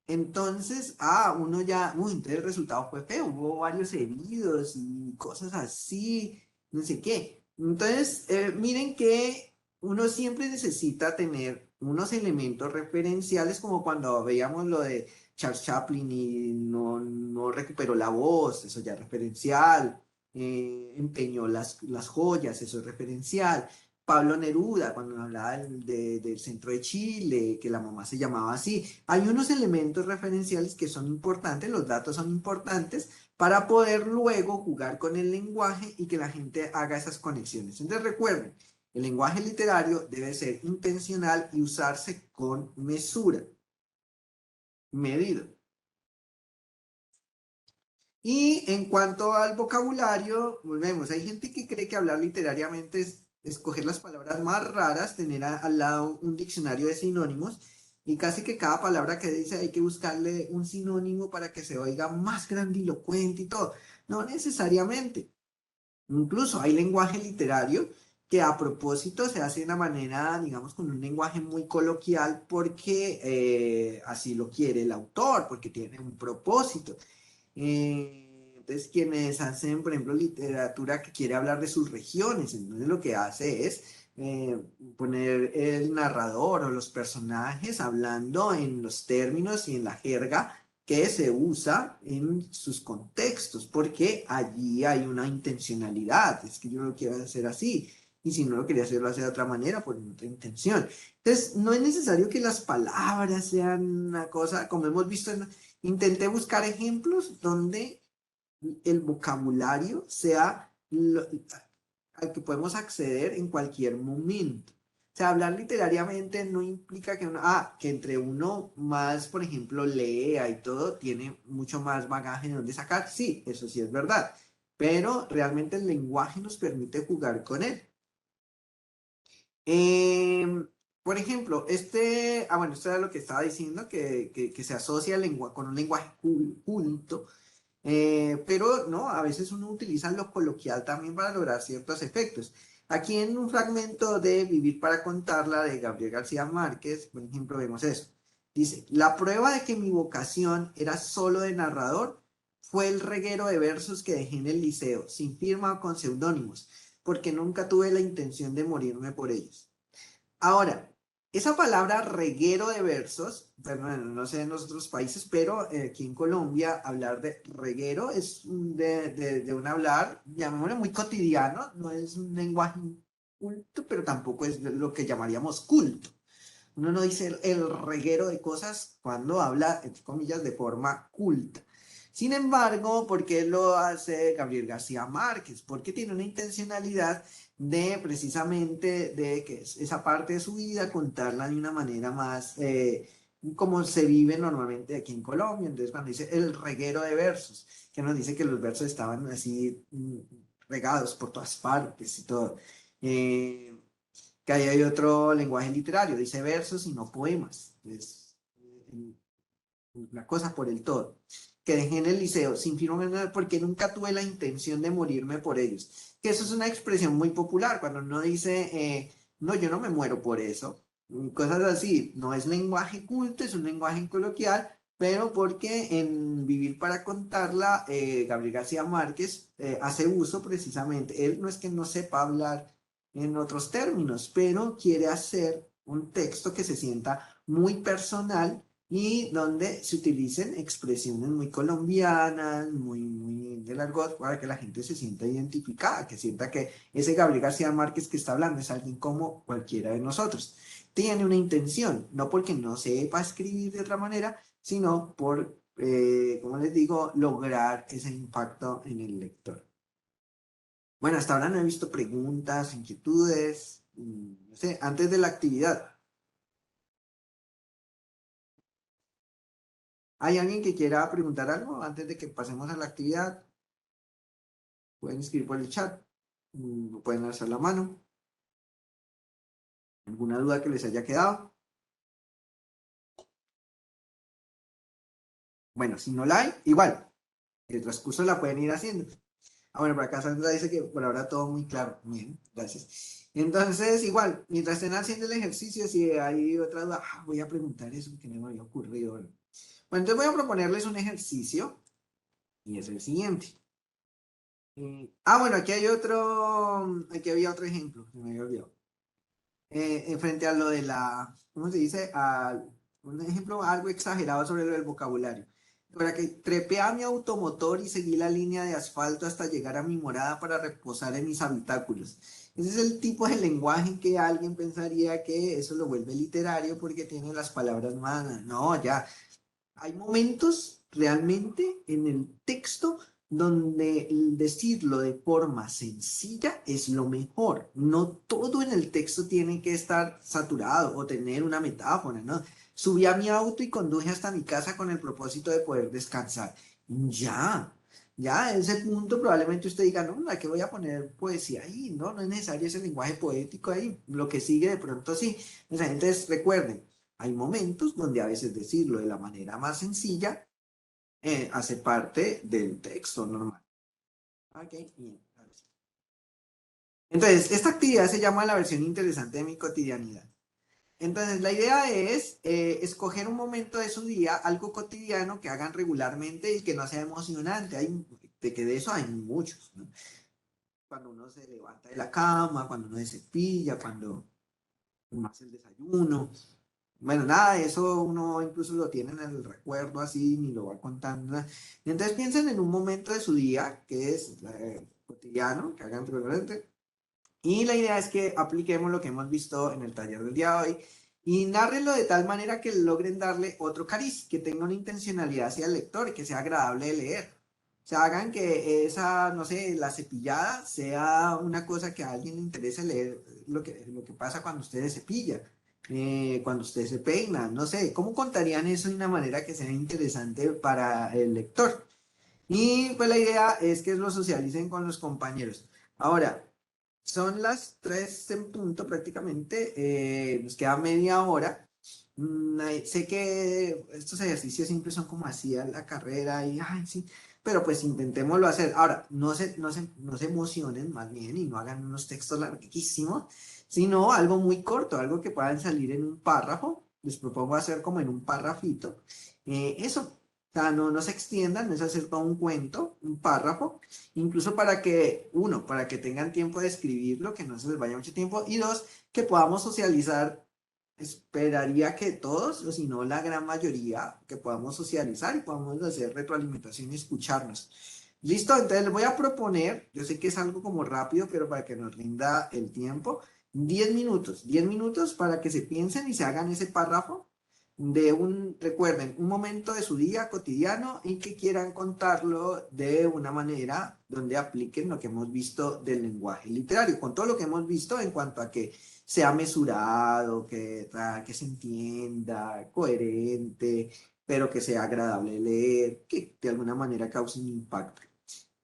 Entonces, uno ya, entonces el resultado fue feo, hubo varios heridos y cosas así, no sé qué. Entonces, miren que uno siempre necesita tener unos elementos referenciales como cuando veíamos lo de Charles Chaplin y no recuperó la voz, eso ya es referencial, empeñó las joyas, eso es referencial. Pablo Neruda, cuando hablaba del centro de Chile, que la mamá se llamaba así. Hay unos elementos referenciales que son importantes, los datos son importantes, para poder luego jugar con el lenguaje y que la gente haga esas conexiones. Entonces recuerden, el lenguaje literario debe ser intencional y usarse con mesura, medido. Y en cuanto al vocabulario, volvemos, hay gente que cree que hablar literariamente es escoger las palabras más raras, tener al lado un diccionario de sinónimos, y casi que cada palabra que dice hay que buscarle un sinónimo para que se oiga más grandilocuente y todo. No necesariamente. Incluso hay lenguaje literario que a propósito se hace de una manera, digamos, con un lenguaje muy coloquial porque así lo quiere el autor, porque tiene un propósito. Entonces, quienes hacen, por ejemplo, literatura que quiere hablar de sus regiones, entonces lo que hace es poner el narrador o los personajes hablando en los términos y en la jerga que se usa en sus contextos, porque allí hay una intencionalidad, es que yo lo quiero hacer así, y si no lo quería hacerlo de otra manera, por otra intención. Entonces, no es necesario que las palabras sean una cosa, como hemos visto, intenté buscar ejemplos donde el vocabulario sea al que podemos acceder en cualquier momento. O sea, hablar literariamente no implica que que entre uno más, por ejemplo, lea y todo, tiene mucho más bagaje de donde sacar. Sí, eso sí es verdad. Pero realmente el lenguaje nos permite jugar con él. Por ejemplo, bueno, esto era lo que estaba diciendo, que se asocia con un lenguaje culto, pero no, a veces uno utiliza lo coloquial también para lograr ciertos efectos. Aquí en un fragmento de Vivir para contarla de Gabriel García Márquez, por ejemplo, vemos eso. Dice, la prueba de que mi vocación era solo de narrador fue el reguero de versos que dejé en el liceo, sin firma o con seudónimos, porque nunca tuve la intención de morirme por ellos. Ahora, esa palabra reguero de versos, bueno, no sé en los otros países, pero aquí en Colombia hablar de reguero es de un hablar, llamémoslo muy cotidiano, no es un lenguaje culto, pero tampoco es lo que llamaríamos culto. Uno no dice el reguero de cosas cuando habla, entre comillas, de forma culta. Sin embargo, ¿por qué lo hace Gabriel García Márquez? Porque tiene una intencionalidad de precisamente de que esa parte de su vida contarla de una manera más como se vive normalmente aquí en Colombia. Entonces, cuando dice el reguero de versos, que nos dice que los versos estaban así regados por todas partes y todo. Eh, que ahí hay otro lenguaje literario, dice versos y no poemas. Es una cosa por el todo. Que dejé en el liceo sin firma porque nunca tuve la intención de morirme por ellos. Que eso es una expresión muy popular cuando uno dice, no, yo no me muero por eso. Cosas así. No es lenguaje culto, es un lenguaje coloquial, pero porque en Vivir para contarla, Gabriel García Márquez hace uso precisamente. Él no es que no sepa hablar en otros términos, pero quiere hacer un texto que se sienta muy personal y donde se utilicen expresiones muy colombianas, muy del argot, para que la gente se sienta identificada, que sienta que ese Gabriel García Márquez que está hablando es alguien como cualquiera de nosotros. Tiene una intención, no porque no sepa escribir de otra manera, sino por, como les digo, lograr ese impacto en el lector. Bueno, hasta ahora no he visto preguntas, inquietudes, no sé, antes de la actividad. ¿Hay alguien que quiera preguntar algo antes de que pasemos a la actividad? Pueden escribir por el chat, pueden alzar la mano. ¿Alguna duda que les haya quedado? Bueno, si no la hay, igual, el transcurso la pueden ir haciendo. Bueno, por acá Sandra dice que por ahora todo muy claro. Bien, gracias. Entonces, igual, mientras estén haciendo el ejercicio, si hay otra duda, voy a preguntar eso que no me había ocurrido. Bueno, entonces voy a proponerles un ejercicio y es el siguiente. Bueno, aquí había otro ejemplo, que me había olvidado. Frente a lo de ¿cómo se dice? Un ejemplo algo exagerado sobre lo del vocabulario. Para que trepé a mi automotor y seguí la línea de asfalto hasta llegar a mi morada para reposar en mis habitáculos. Ese es el tipo de lenguaje que alguien pensaría que eso lo vuelve literario porque tiene las palabras más. No, ya. Hay momentos realmente en el texto donde decirlo de forma sencilla es lo mejor. No todo en el texto tiene que estar saturado o tener una metáfora, ¿no? Subí a mi auto y conduje hasta mi casa con el propósito de poder descansar. Ya, a ese punto probablemente usted diga, no, ¿a qué voy a poner poesía ahí? No, no es necesario ese lenguaje poético ahí. Lo que sigue de pronto sí. Entonces, recuerden, Hay momentos donde a veces decirlo de la manera más sencilla hace parte del texto normal. Ok, bien. Entonces, esta actividad se llama la versión interesante de mi cotidianidad. Entonces, la idea es escoger un momento de su día, algo cotidiano que hagan regularmente y que no sea emocionante. De que de eso hay muchos, ¿no? Cuando uno se levanta de la cama, cuando uno se cepilla, cuando uno hace el desayuno. Bueno, nada de eso uno incluso lo tiene en el recuerdo así, ni lo va contando. Nada. Entonces piensen en un momento de su día que es cotidiano, que hagan regularmente. Y la idea es que apliquemos lo que hemos visto en el taller del día de hoy y nárrenlo de tal manera que logren darle otro cariz, que tenga una intencionalidad hacia el lector y que sea agradable de leer. O sea, hagan que esa, no sé, la cepillada sea una cosa que a alguien le interese leer lo que pasa cuando usted se cepilla, cuando usted se peina, no sé, ¿cómo contarían eso de una manera que sea interesante para el lector? Y pues la idea es que lo socialicen con los compañeros. Ahora, son las 3 en punto prácticamente, nos queda media hora. Sé que estos ejercicios siempre son como así a la carrera y, ay, sí, pero pues intentémoslo hacer. Ahora, no se emocionen más bien y no hagan unos textos larguísimos, sino algo muy corto, algo que puedan salir en un párrafo. Les propongo hacer como en un párrafito. Eso, o sea, no se extiendan, no es hacer todo un cuento, un párrafo, incluso para que tengan tiempo de escribirlo, que no se les vaya mucho tiempo, y dos, que podamos socializar. Esperaría que todos, o si no la gran mayoría, que podamos socializar y podamos hacer retroalimentación y escucharnos. Listo, entonces les voy a proponer, yo sé que es algo como rápido, pero para que nos rinda el tiempo, 10 minutos para que se piensen y se hagan ese párrafo recuerden, un momento de su día cotidiano y que quieran contarlo de una manera donde apliquen lo que hemos visto del lenguaje literario, con todo lo que hemos visto en cuanto a que sea mesurado, que se entienda, coherente, pero que sea agradable de leer, que de alguna manera cause un impacto.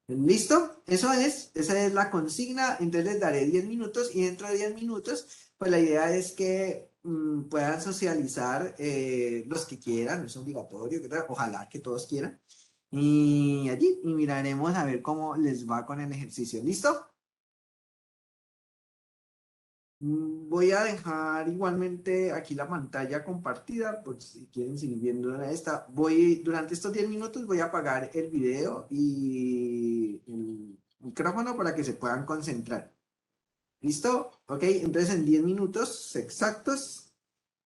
¿Listo? Esa es la consigna. Entonces les daré 10 minutos y dentro de 10 minutos, pues la idea es que puedan socializar los que quieran, no es obligatorio, ojalá que todos quieran. Y allí, y miraremos a ver cómo les va con el ejercicio. ¿Listo? Voy a dejar igualmente aquí la pantalla compartida, por si quieren seguir viendo esta. Durante estos 10 minutos voy a apagar el video y el micrófono para que se puedan concentrar. ¿Listo? Ok, entonces en 10 minutos exactos,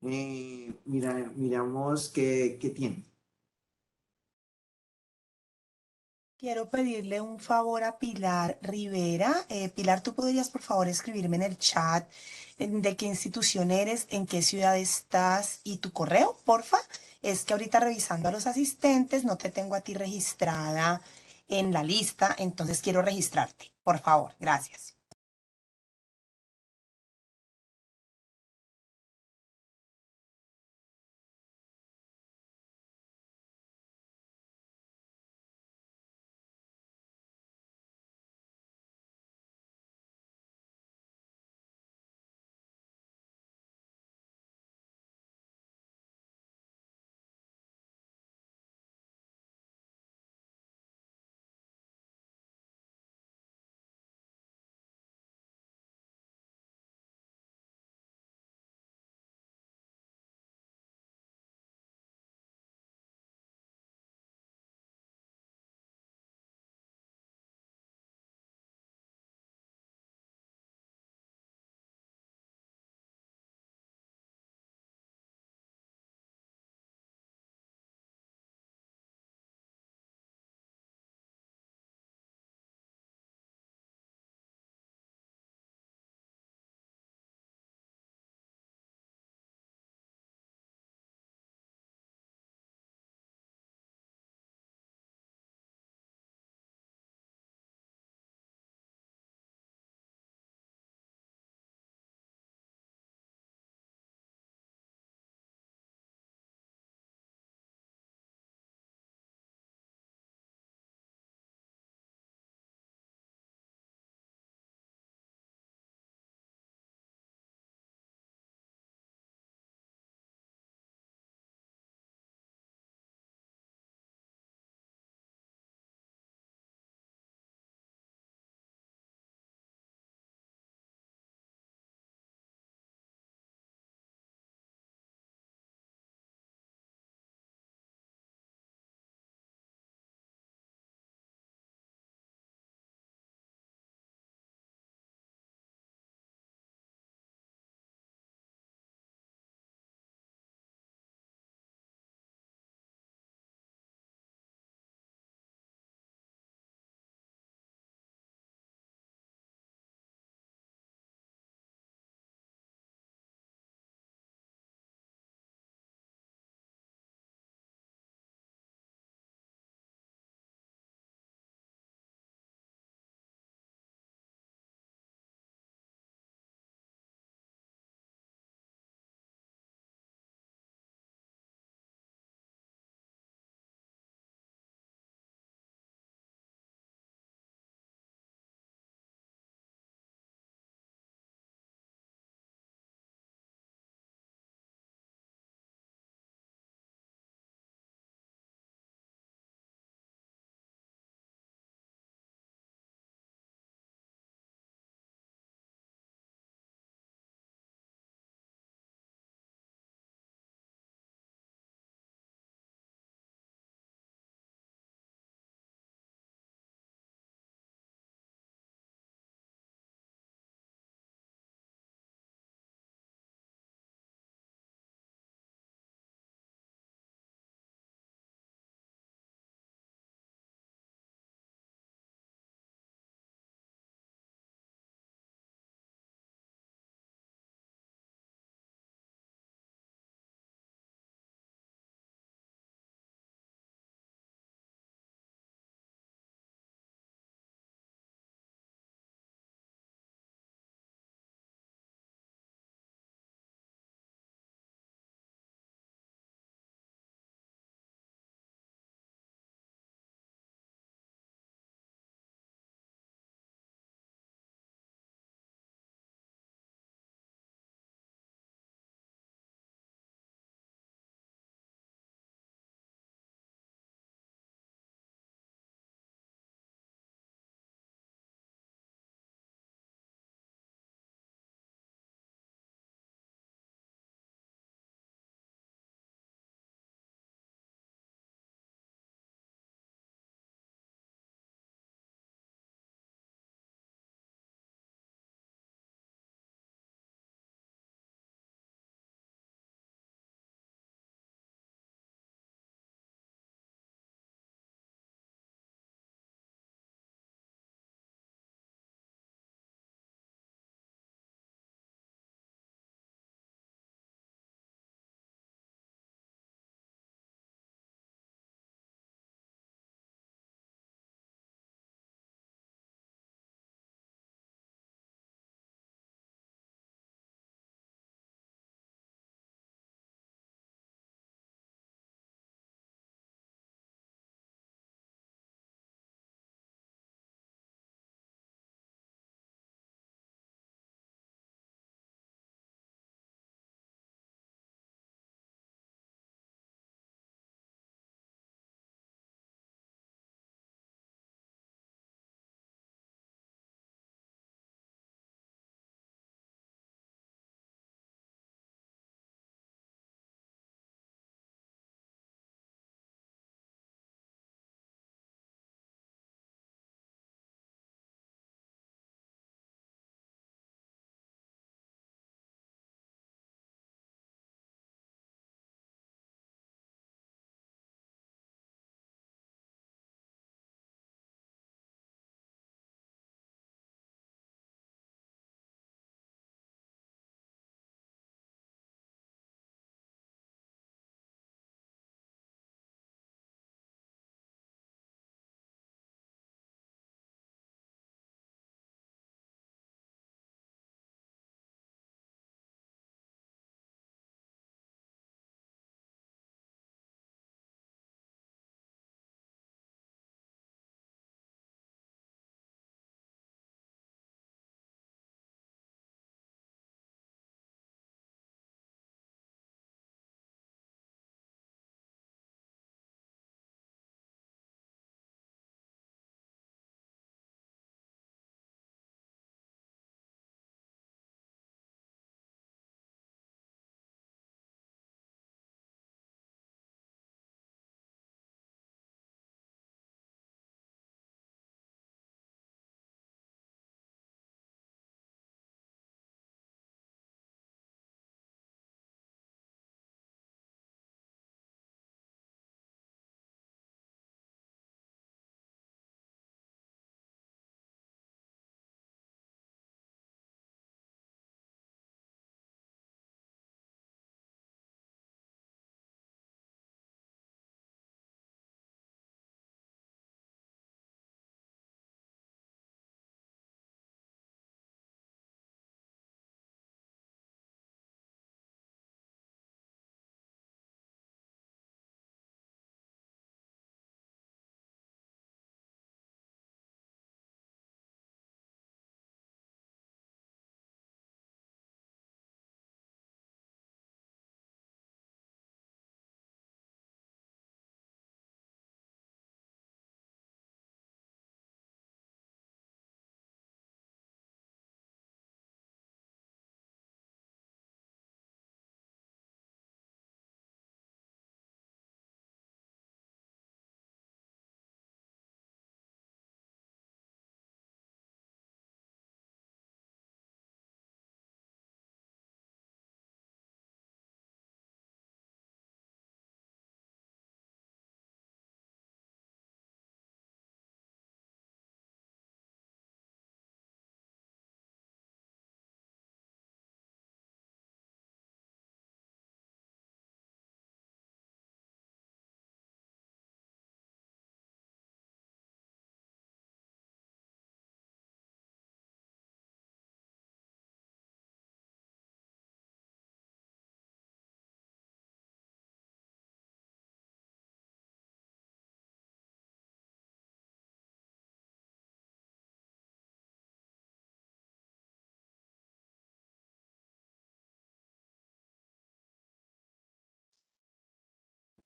miramos qué tiene. Quiero pedirle un favor a Pilar Rivera. Pilar, ¿tú podrías por favor escribirme en el chat de qué institución eres, en qué ciudad estás y tu correo, porfa? Es que ahorita revisando a los asistentes no te tengo a ti registrada en la lista, entonces quiero registrarte. Por favor, gracias.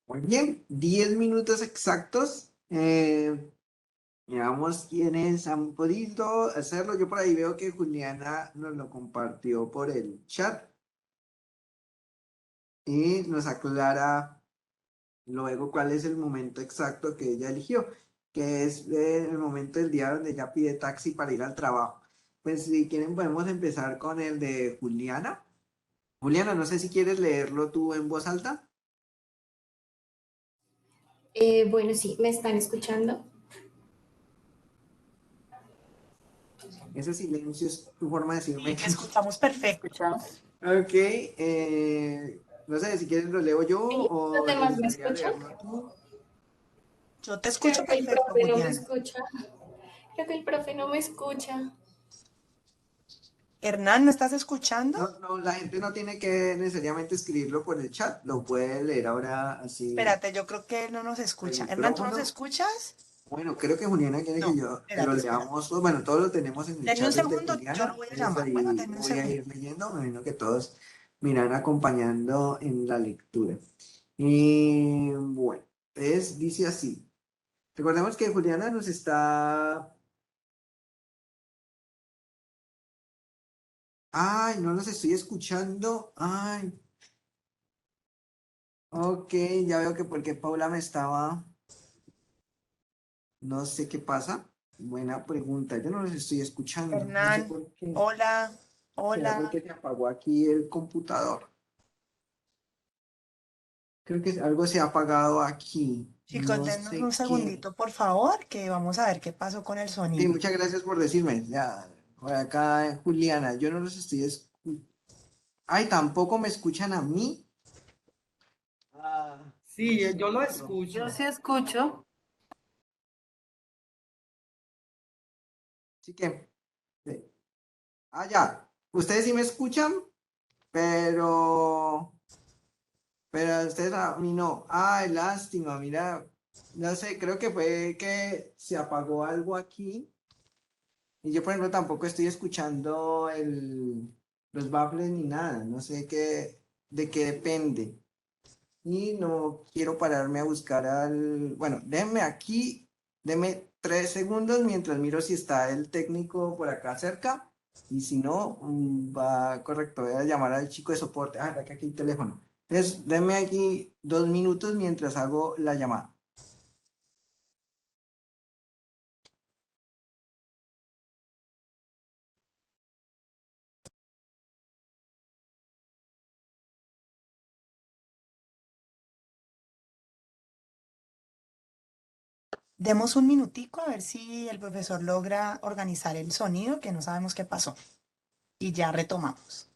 Muy bien, 10 minutos exactos. Veamos quiénes han podido hacerlo. Yo por ahí veo que Juliana nos lo compartió por el chat y nos aclara luego cuál es el momento exacto que ella eligió, que es el momento del día donde ella pide taxi para ir al trabajo. Pues si quieren podemos empezar con el de Juliana. Juliana, no sé si quieres leerlo tú en voz alta. Bueno, sí, ¿me están escuchando? Ese silencio es tu forma de decirme Y te que no. escuchamos perfecto. Ok, no sé si quieres lo leo yo Sí, ¿los o te demás me gustaría escuchan? leerlo tú. Yo te escucho Creo que el perfecto, profe no me Juliana. escucha. Creo que el profe no me escucha. Hernán, ¿no estás escuchando? No, no, la gente no tiene que necesariamente escribirlo por el chat, lo puede leer ahora así Espérate, yo creo que él no nos por el escucha. Hernán, ¿tú nos micrófono. escuchas? Bueno, creo que Juliana quiere que No, que lo espérate, espérate. leamos. Bueno, todos lo tenemos en el Denme un chat desde segundo, yo lo Juliana, voy a entonces llamar. Bueno, ahí denme un voy a segundo. ir leyendo, me imagino que todos me irán acompañando en la lectura. Y bueno, dice así. Recordemos que Juliana nos está... Ay, no los estoy escuchando. Ay, ok, ya veo que porque Paula me estaba... No sé qué pasa. Buena pregunta. Yo no los estoy escuchando. No sé Hernán, por qué. hola, ¿Será hola. porque se apagó aquí el computador? Creo que algo se ha apagado aquí. Chicos, No dennos un sé qué. segundito, por favor, que vamos a ver qué pasó con el Sí, sonido. muchas gracias por decirme. Ya, por acá, Juliana, yo no los estoy escuchando. Ay, tampoco me escuchan a mí. Ah, Sí, yo lo asunto. Yo escucho. sí escucho. Así que, sí. Ya. Ustedes sí me escuchan, pero, pero ustedes a mí no. Ay, lástima, mira. No sé, creo que fue que se apagó algo aquí. Y yo, por ejemplo, tampoco estoy escuchando los baffles ni nada. No sé de qué depende. Y no quiero pararme a buscar Bueno, déjenme aquí, denme 3 segundos mientras miro si está el técnico por acá cerca. Y si no, va correcto, voy a llamar al chico de soporte. Que aquí hay teléfono. Entonces, denme aquí 2 minutos mientras hago la llamada. Demos un minutico a ver si el profesor logra organizar el sonido, que no sabemos qué pasó. Y ya retomamos.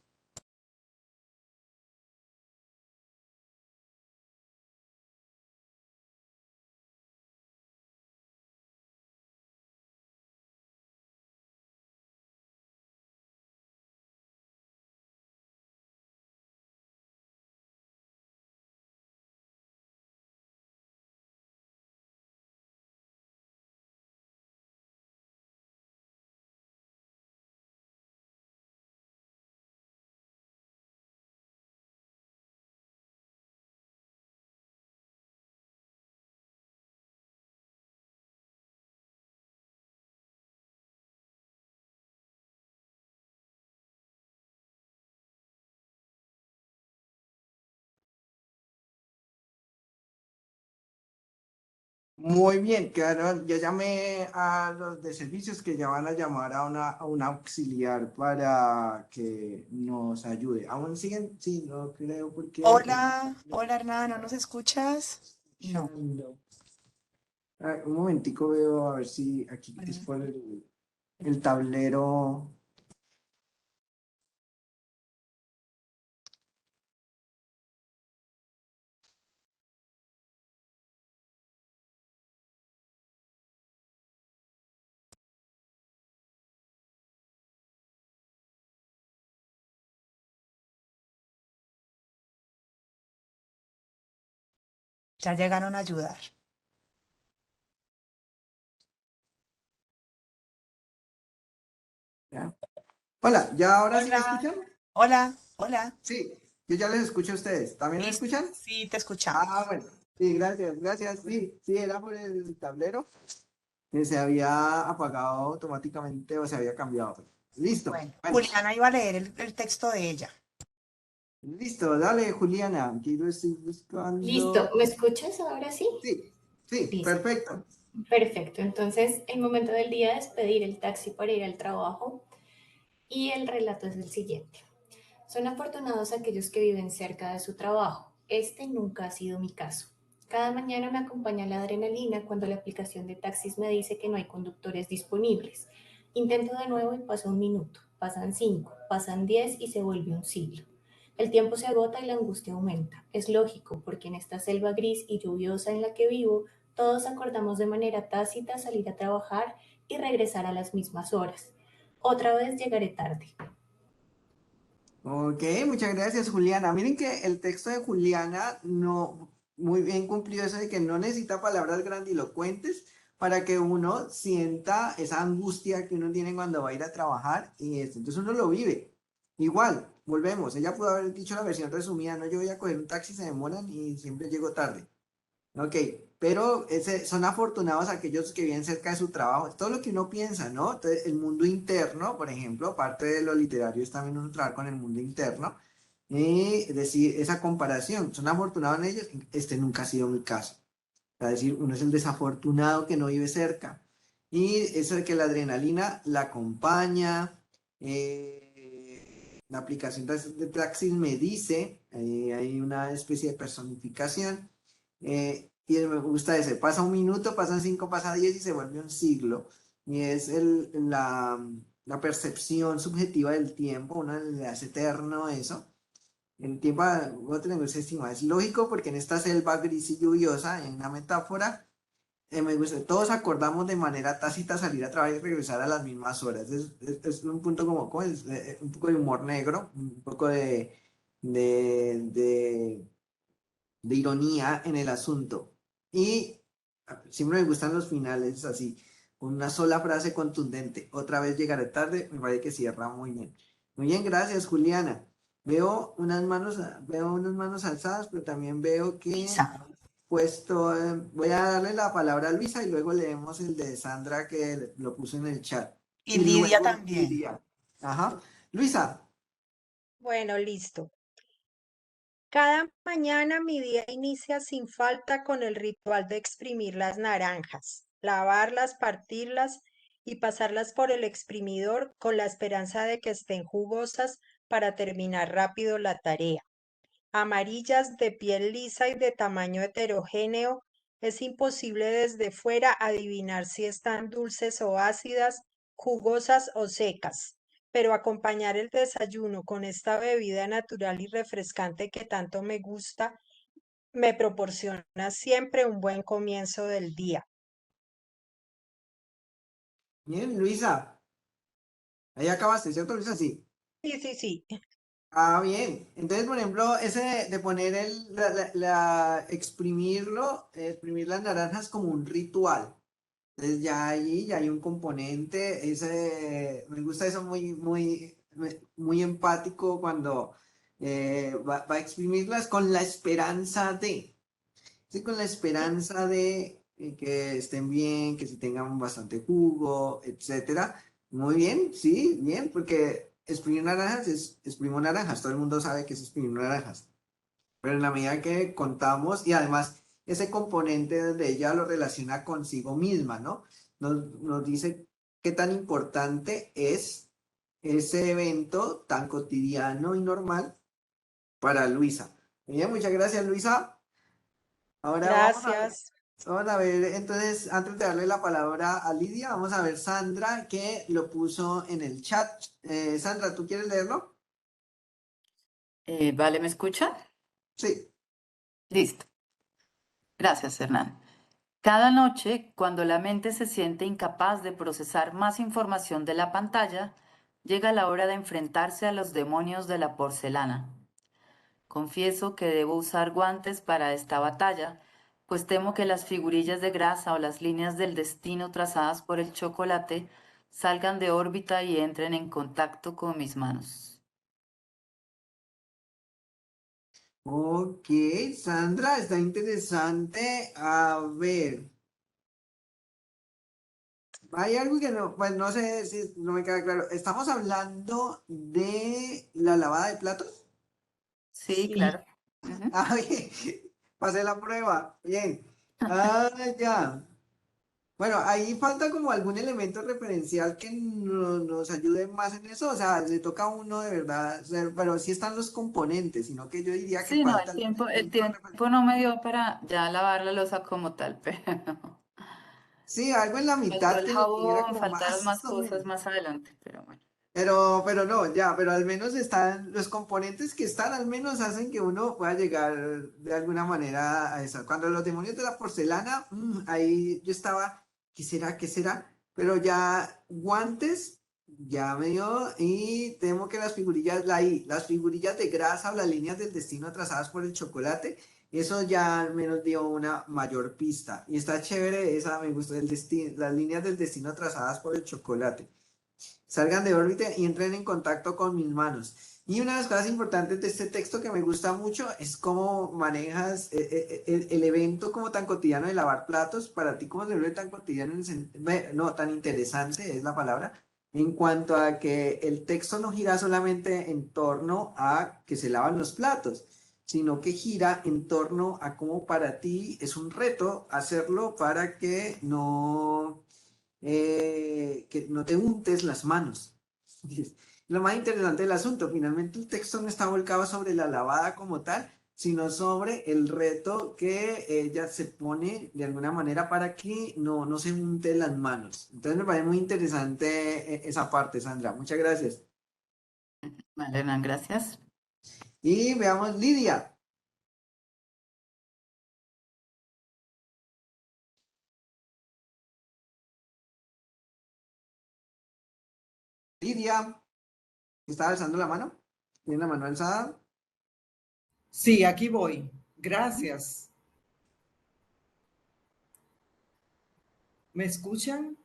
Muy bien, ya llamé a los de servicios que ya van a llamar a un auxiliar para que nos ayude. ¿Aún siguen? Sí, no creo porque Hola, hola Hernán, ¿no nos escuchas? No. escuchando. Un momentico veo a ver si aquí es Bueno, por el tablero. ya llegaron a ayudar. ¿Ya? Hola, ¿ya ahora sí me Hola, escuchan? hola, hola. Sí, yo ya les escucho a ustedes. ¿También me Listo, escuchan? sí, te escuchamos. Ah, bueno. Sí, gracias, gracias. Sí, sí, era por el tablero que se había apagado automáticamente o se había cambiado. Listo. Bueno, Bueno, Juliana iba a leer el texto de ella. listo. Dale, Juliana. Aquí lo estoy buscando. Listo, ¿me escuchas ahora sí? Sí, sí, Listo, perfecto. perfecto. Entonces, el momento del día es pedir el taxi para ir al trabajo y el relato es el siguiente. Son afortunados aquellos que viven cerca de su trabajo. Este nunca ha sido mi caso. Cada mañana me acompaña la adrenalina cuando la aplicación de taxis me dice que no hay conductores disponibles. Intento de nuevo y pasa un minuto, pasan 5, pasan 10 y se vuelve un siglo. El tiempo se agota y la angustia aumenta. Es lógico, porque en esta selva gris y lluviosa en la que vivo, todos acordamos de manera tácita salir a trabajar y regresar a las mismas horas. Otra vez llegaré tarde. Ok, muchas gracias, Juliana. Miren que el texto de Juliana no muy bien cumplió eso de que no necesita palabras grandilocuentes para que uno sienta esa angustia que uno tiene cuando va a ir a trabajar y esto. Entonces uno lo vive. Igual, volvemos. Ella pudo haber dicho la versión resumida, no, yo voy a coger un taxi, se demoran y siempre llego tarde. Ok, pero son afortunados aquellos que viven cerca de su trabajo. Todo lo que uno piensa, ¿no? Entonces, el mundo interno, por ejemplo, parte de lo literario es también uno trabajar con el mundo interno. Y decir esa comparación, son afortunados en ellos, este nunca ha sido mi caso. Es decir, uno es el desafortunado que no vive cerca. Y eso de que la adrenalina la acompaña, la aplicación de Praxis me dice, hay una especie de personificación, y me gusta ese, pasa un minuto, pasan 5, pasa 10 y se vuelve un siglo. Y es la percepción subjetiva del tiempo, uno le hace eterno eso. El tiempo, voy a tener ese estima. Es lógico porque en esta selva gris y lluviosa, en una metáfora, me gusta, todos acordamos de manera tácita salir a trabajar y regresar a las mismas horas. Es un punto como, ¿cómo es? Un poco de humor negro, un poco de, de ironía en el asunto. Y siempre me gustan los finales así, con una sola frase contundente. Otra vez llegaré tarde, me parece que cierra muy bien. Muy bien, gracias, Juliana. Veo unas manos alzadas, pero también veo que Luisa. puesto, voy a darle la palabra a Luisa y luego leemos el de Sandra que lo puso en el chat. Y Y Lidia luego también. Lidia. Ajá. Luisa. Bueno, listo. Cada mañana mi día inicia sin falta con el ritual de exprimir las naranjas, lavarlas, partirlas y pasarlas por el exprimidor con la esperanza de que estén jugosas para terminar rápido la tarea. Amarillas de piel lisa y de tamaño heterogéneo, es imposible desde fuera adivinar si están dulces o ácidas, jugosas o secas, pero acompañar el desayuno con esta bebida natural y refrescante que tanto me gusta me proporciona siempre un buen comienzo del día. Bien, Luisa. Ahí acabaste, ¿cierto, Luisa? Sí. Sí, sí, sí. Ah, bien. Entonces, por ejemplo, ese de poner exprimirlo, exprimir las naranjas como un ritual. Entonces ya ahí ya hay un componente, me gusta eso muy empático cuando va a exprimirlas con la esperanza de, sí, con la esperanza de que estén bien, que si tengan bastante jugo, etcétera. Muy bien, sí, bien, porque exprimir naranjas es exprimir naranjas, todo el mundo sabe que es exprimir naranjas. Pero en la medida que contamos, y además ese componente donde ella lo relaciona consigo misma, ¿no? Nos dice qué tan importante es ese evento tan cotidiano y normal para Luisa. Bien, muchas gracias, Luisa. Ahora Gracias. vamos a ver, entonces, antes de darle la palabra a Lidia, vamos a ver Sandra que lo puso en el chat. Sandra, ¿tú quieres leerlo? Vale, ¿me escucha? Sí. Listo. Gracias, Hernán. Cada noche, cuando la mente se siente incapaz de procesar más información de la pantalla, llega la hora de enfrentarse a los demonios de la porcelana. Confieso que debo usar guantes para esta batalla, pues temo que las figurillas de grasa o las líneas del destino trazadas por el chocolate salgan de órbita y entren en contacto con mis manos. Ok, Sandra, está interesante. A ver, hay algo que no, pues no sé si no me queda claro. ¿Estamos hablando de la lavada de platos? Sí, claro. Ujú. Ah, bien, pasé la prueba. Bien. Ah, ya. Bueno, ahí falta como algún elemento referencial que nos ayude más en eso. O sea, le toca a uno de verdad, pero sí están los componentes, sino que yo diría que Sí, no, falta algún el elemento referencial. tiempo no me dio para ya lavar la loza como tal, pero Sí, algo en la faltó mitad el que nos diera jabón, como faltaron más más o cosas menos. más adelante, pero bueno. Pero no, ya, pero al menos están, los componentes que están al menos hacen que uno pueda llegar de alguna manera a eso. Cuando los demonios de la porcelana, ahí yo estaba, ¿qué será? ¿Qué será? Pero ya guantes, ya me dio, y temo que las figurillas, las figurillas de grasa o las líneas del destino trazadas por el chocolate, eso ya al menos dio una mayor pista. Y está chévere, esa me gustó, las líneas del destino trazadas por el chocolate salgan de órbita y entren en contacto con mis manos. Y una de las cosas importantes de este texto que me gusta mucho es cómo manejas el evento como tan cotidiano de lavar platos. Para ti, ¿cómo se vuelve tan cotidiano? No, tan interesante es la palabra. En cuanto a que el texto no gira solamente en torno a que se lavan los platos, sino que gira en torno a cómo para ti es un reto hacerlo para que no te untes las manos. Lo más interesante del asunto, finalmente el texto no está volcado sobre la lavada como tal, sino sobre el reto que ella se pone de alguna manera para que no se unte las manos. Entonces me parece muy interesante esa parte, Sandra. Muchas gracias. Vale, Hernán, gracias. Y veamos Lidia. Lidia, ¿está alzando la mano? ¿Tiene la mano alzada? Sí, aquí voy. Gracias. ¿Me escuchan?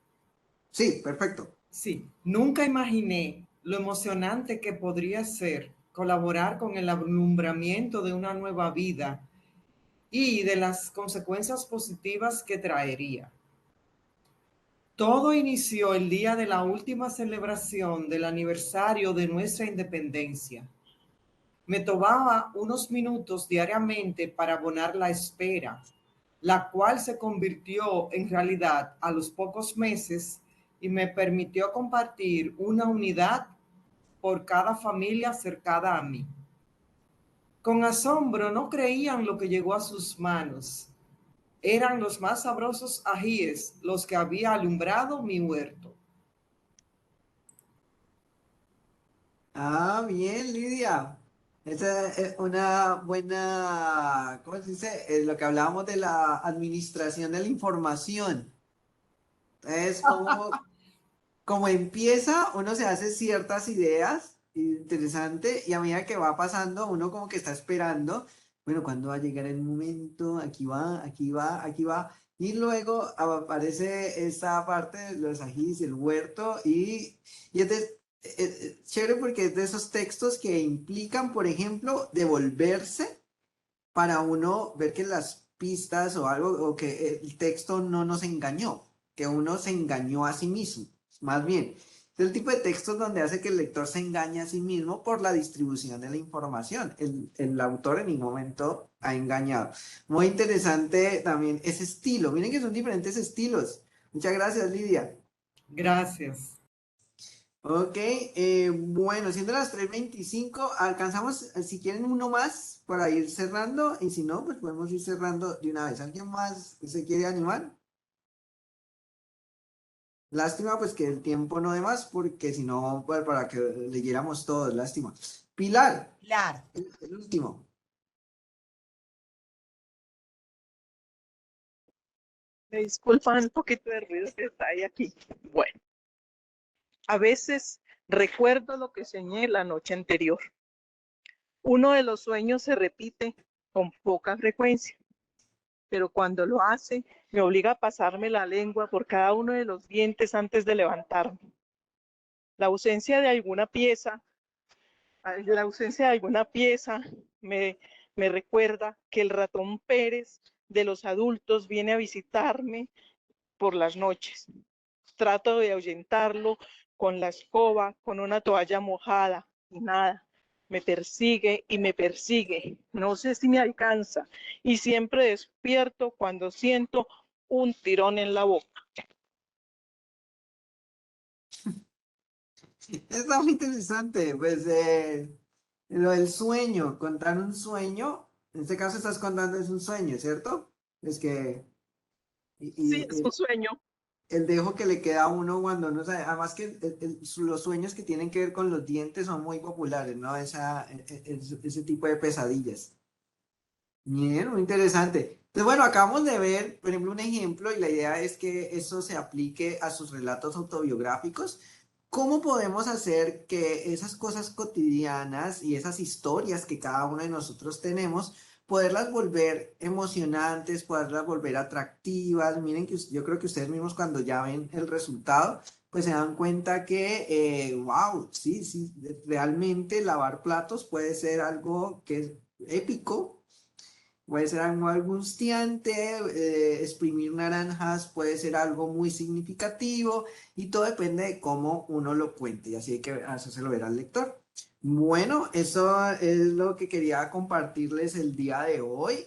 Sí, perfecto. Sí, nunca imaginé lo emocionante que podría ser colaborar con el alumbramiento de una nueva vida y de las consecuencias positivas que traería. Todo inició el día de la última celebración del aniversario de nuestra independencia. Me tomaba unos minutos diariamente para abonar la espera, la cual se convirtió en realidad a los pocos meses y me permitió compartir una unidad por cada familia cercana a mí. Con asombro no creían lo que llegó a sus manos. Eran los más sabrosos ajíes los que había alumbrado mi huerto. Ah, bien, Lidia. Esa es una buena, ¿cómo se dice? Lo que hablábamos de la administración de la información. Es como empieza, uno se hace ciertas ideas, interesante, y a medida que va pasando, uno como que está esperando, bueno, ¿cuándo va a llegar el momento? Aquí va, aquí va, aquí va. Y luego aparece esta parte de los ajís, el huerto, y es chévere porque es de esos textos que implican, por ejemplo, devolverse para uno ver que las pistas o algo, o que el texto no nos engañó, que uno se engañó a sí mismo, más bien. Es el tipo de textos donde hace que el lector se engañe a sí mismo por la distribución de la información. El autor en ningún momento ha engañado. Muy interesante también ese estilo. Miren que son diferentes estilos. Muchas gracias, Lidia. Gracias. Ok, bueno, siendo las 3:25 alcanzamos, si quieren uno más para ir cerrando, y si no, pues podemos ir cerrando de una vez. ¿Alguien más se quiere animar? Lástima, pues que el tiempo no dé más, porque si no, pues, para que leyéramos todos, lástima. Pilar, Pilar, el último. Me disculpan un poquito de ruido que está ahí aquí. Bueno, a veces recuerdo lo que soñé la noche anterior. Uno de los sueños se repite con poca frecuencia, pero cuando lo hace, me obliga a pasarme la lengua por cada uno de los dientes antes de levantarme. La ausencia de alguna pieza, la ausencia de alguna pieza me me recuerda que el ratón Pérez de los adultos viene a visitarme por las noches. Trato de ahuyentarlo con la escoba, con una toalla mojada, y nada. Me persigue y me persigue. No sé si me alcanza. Y siempre despierto cuando siento un tirón en la boca. Está muy interesante, pues lo del sueño, contar un sueño, en este caso estás contando es un sueño, ¿cierto? Es que, Sí, es un y sueño. el dejo que le queda a uno cuando uno sabe, además que los sueños que tienen que ver con los dientes son muy populares, ¿no? Ese tipo de pesadillas. Bien, muy interesante. Entonces, bueno, acabamos de ver, por ejemplo, un ejemplo y la idea es que eso se aplique a sus relatos autobiográficos. ¿Cómo podemos hacer que esas cosas cotidianas y esas historias que cada uno de nosotros tenemos, poderlas volver emocionantes, poderlas volver atractivas? Miren que yo creo que ustedes mismos cuando ya ven el resultado, pues se dan cuenta que, wow, sí, sí, realmente lavar platos puede ser algo que es épico. Puede ser algo angustiante, exprimir naranjas puede ser algo muy significativo y todo depende de cómo uno lo cuente y así hay que hacérselo ver al lector. Bueno, eso es lo que quería compartirles el día de hoy.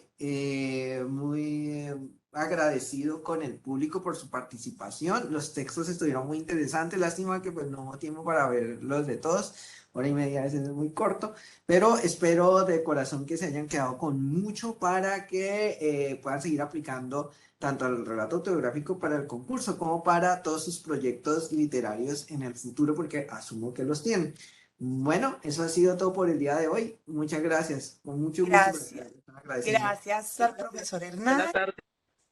Muy agradecido con el público por su participación. Los textos estuvieron muy interesantes. Lástima que pues no hubo tiempo para verlos de todos. Hora y media a veces es muy corto. Pero espero de corazón que se hayan quedado con mucho para que puedan seguir aplicando tanto el relato autobiográfico para el concurso como para todos sus proyectos literarios en el futuro, porque asumo que los tienen. Bueno, eso ha sido todo por el día de hoy. Muchas gracias. Con mucho gusto. Gracias. Agradeciendo. Gracias al profesor Hernán. Buenas tardes.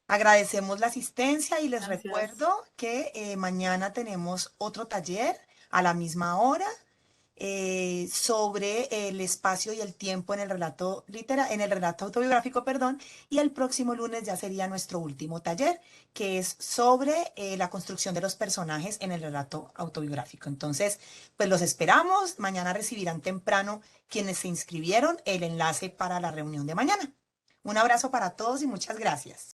Agradecemos la asistencia y les Gracias. recuerdo que mañana tenemos otro taller a la misma hora sobre el espacio y el tiempo en el relato en el relato autobiográfico, perdón, y el próximo lunes ya sería nuestro último taller, que es sobre la construcción de los personajes en el relato autobiográfico. Entonces, pues los esperamos. Mañana recibirán temprano quienes se inscribieron el enlace para la reunión de mañana. Un abrazo para todos y muchas gracias.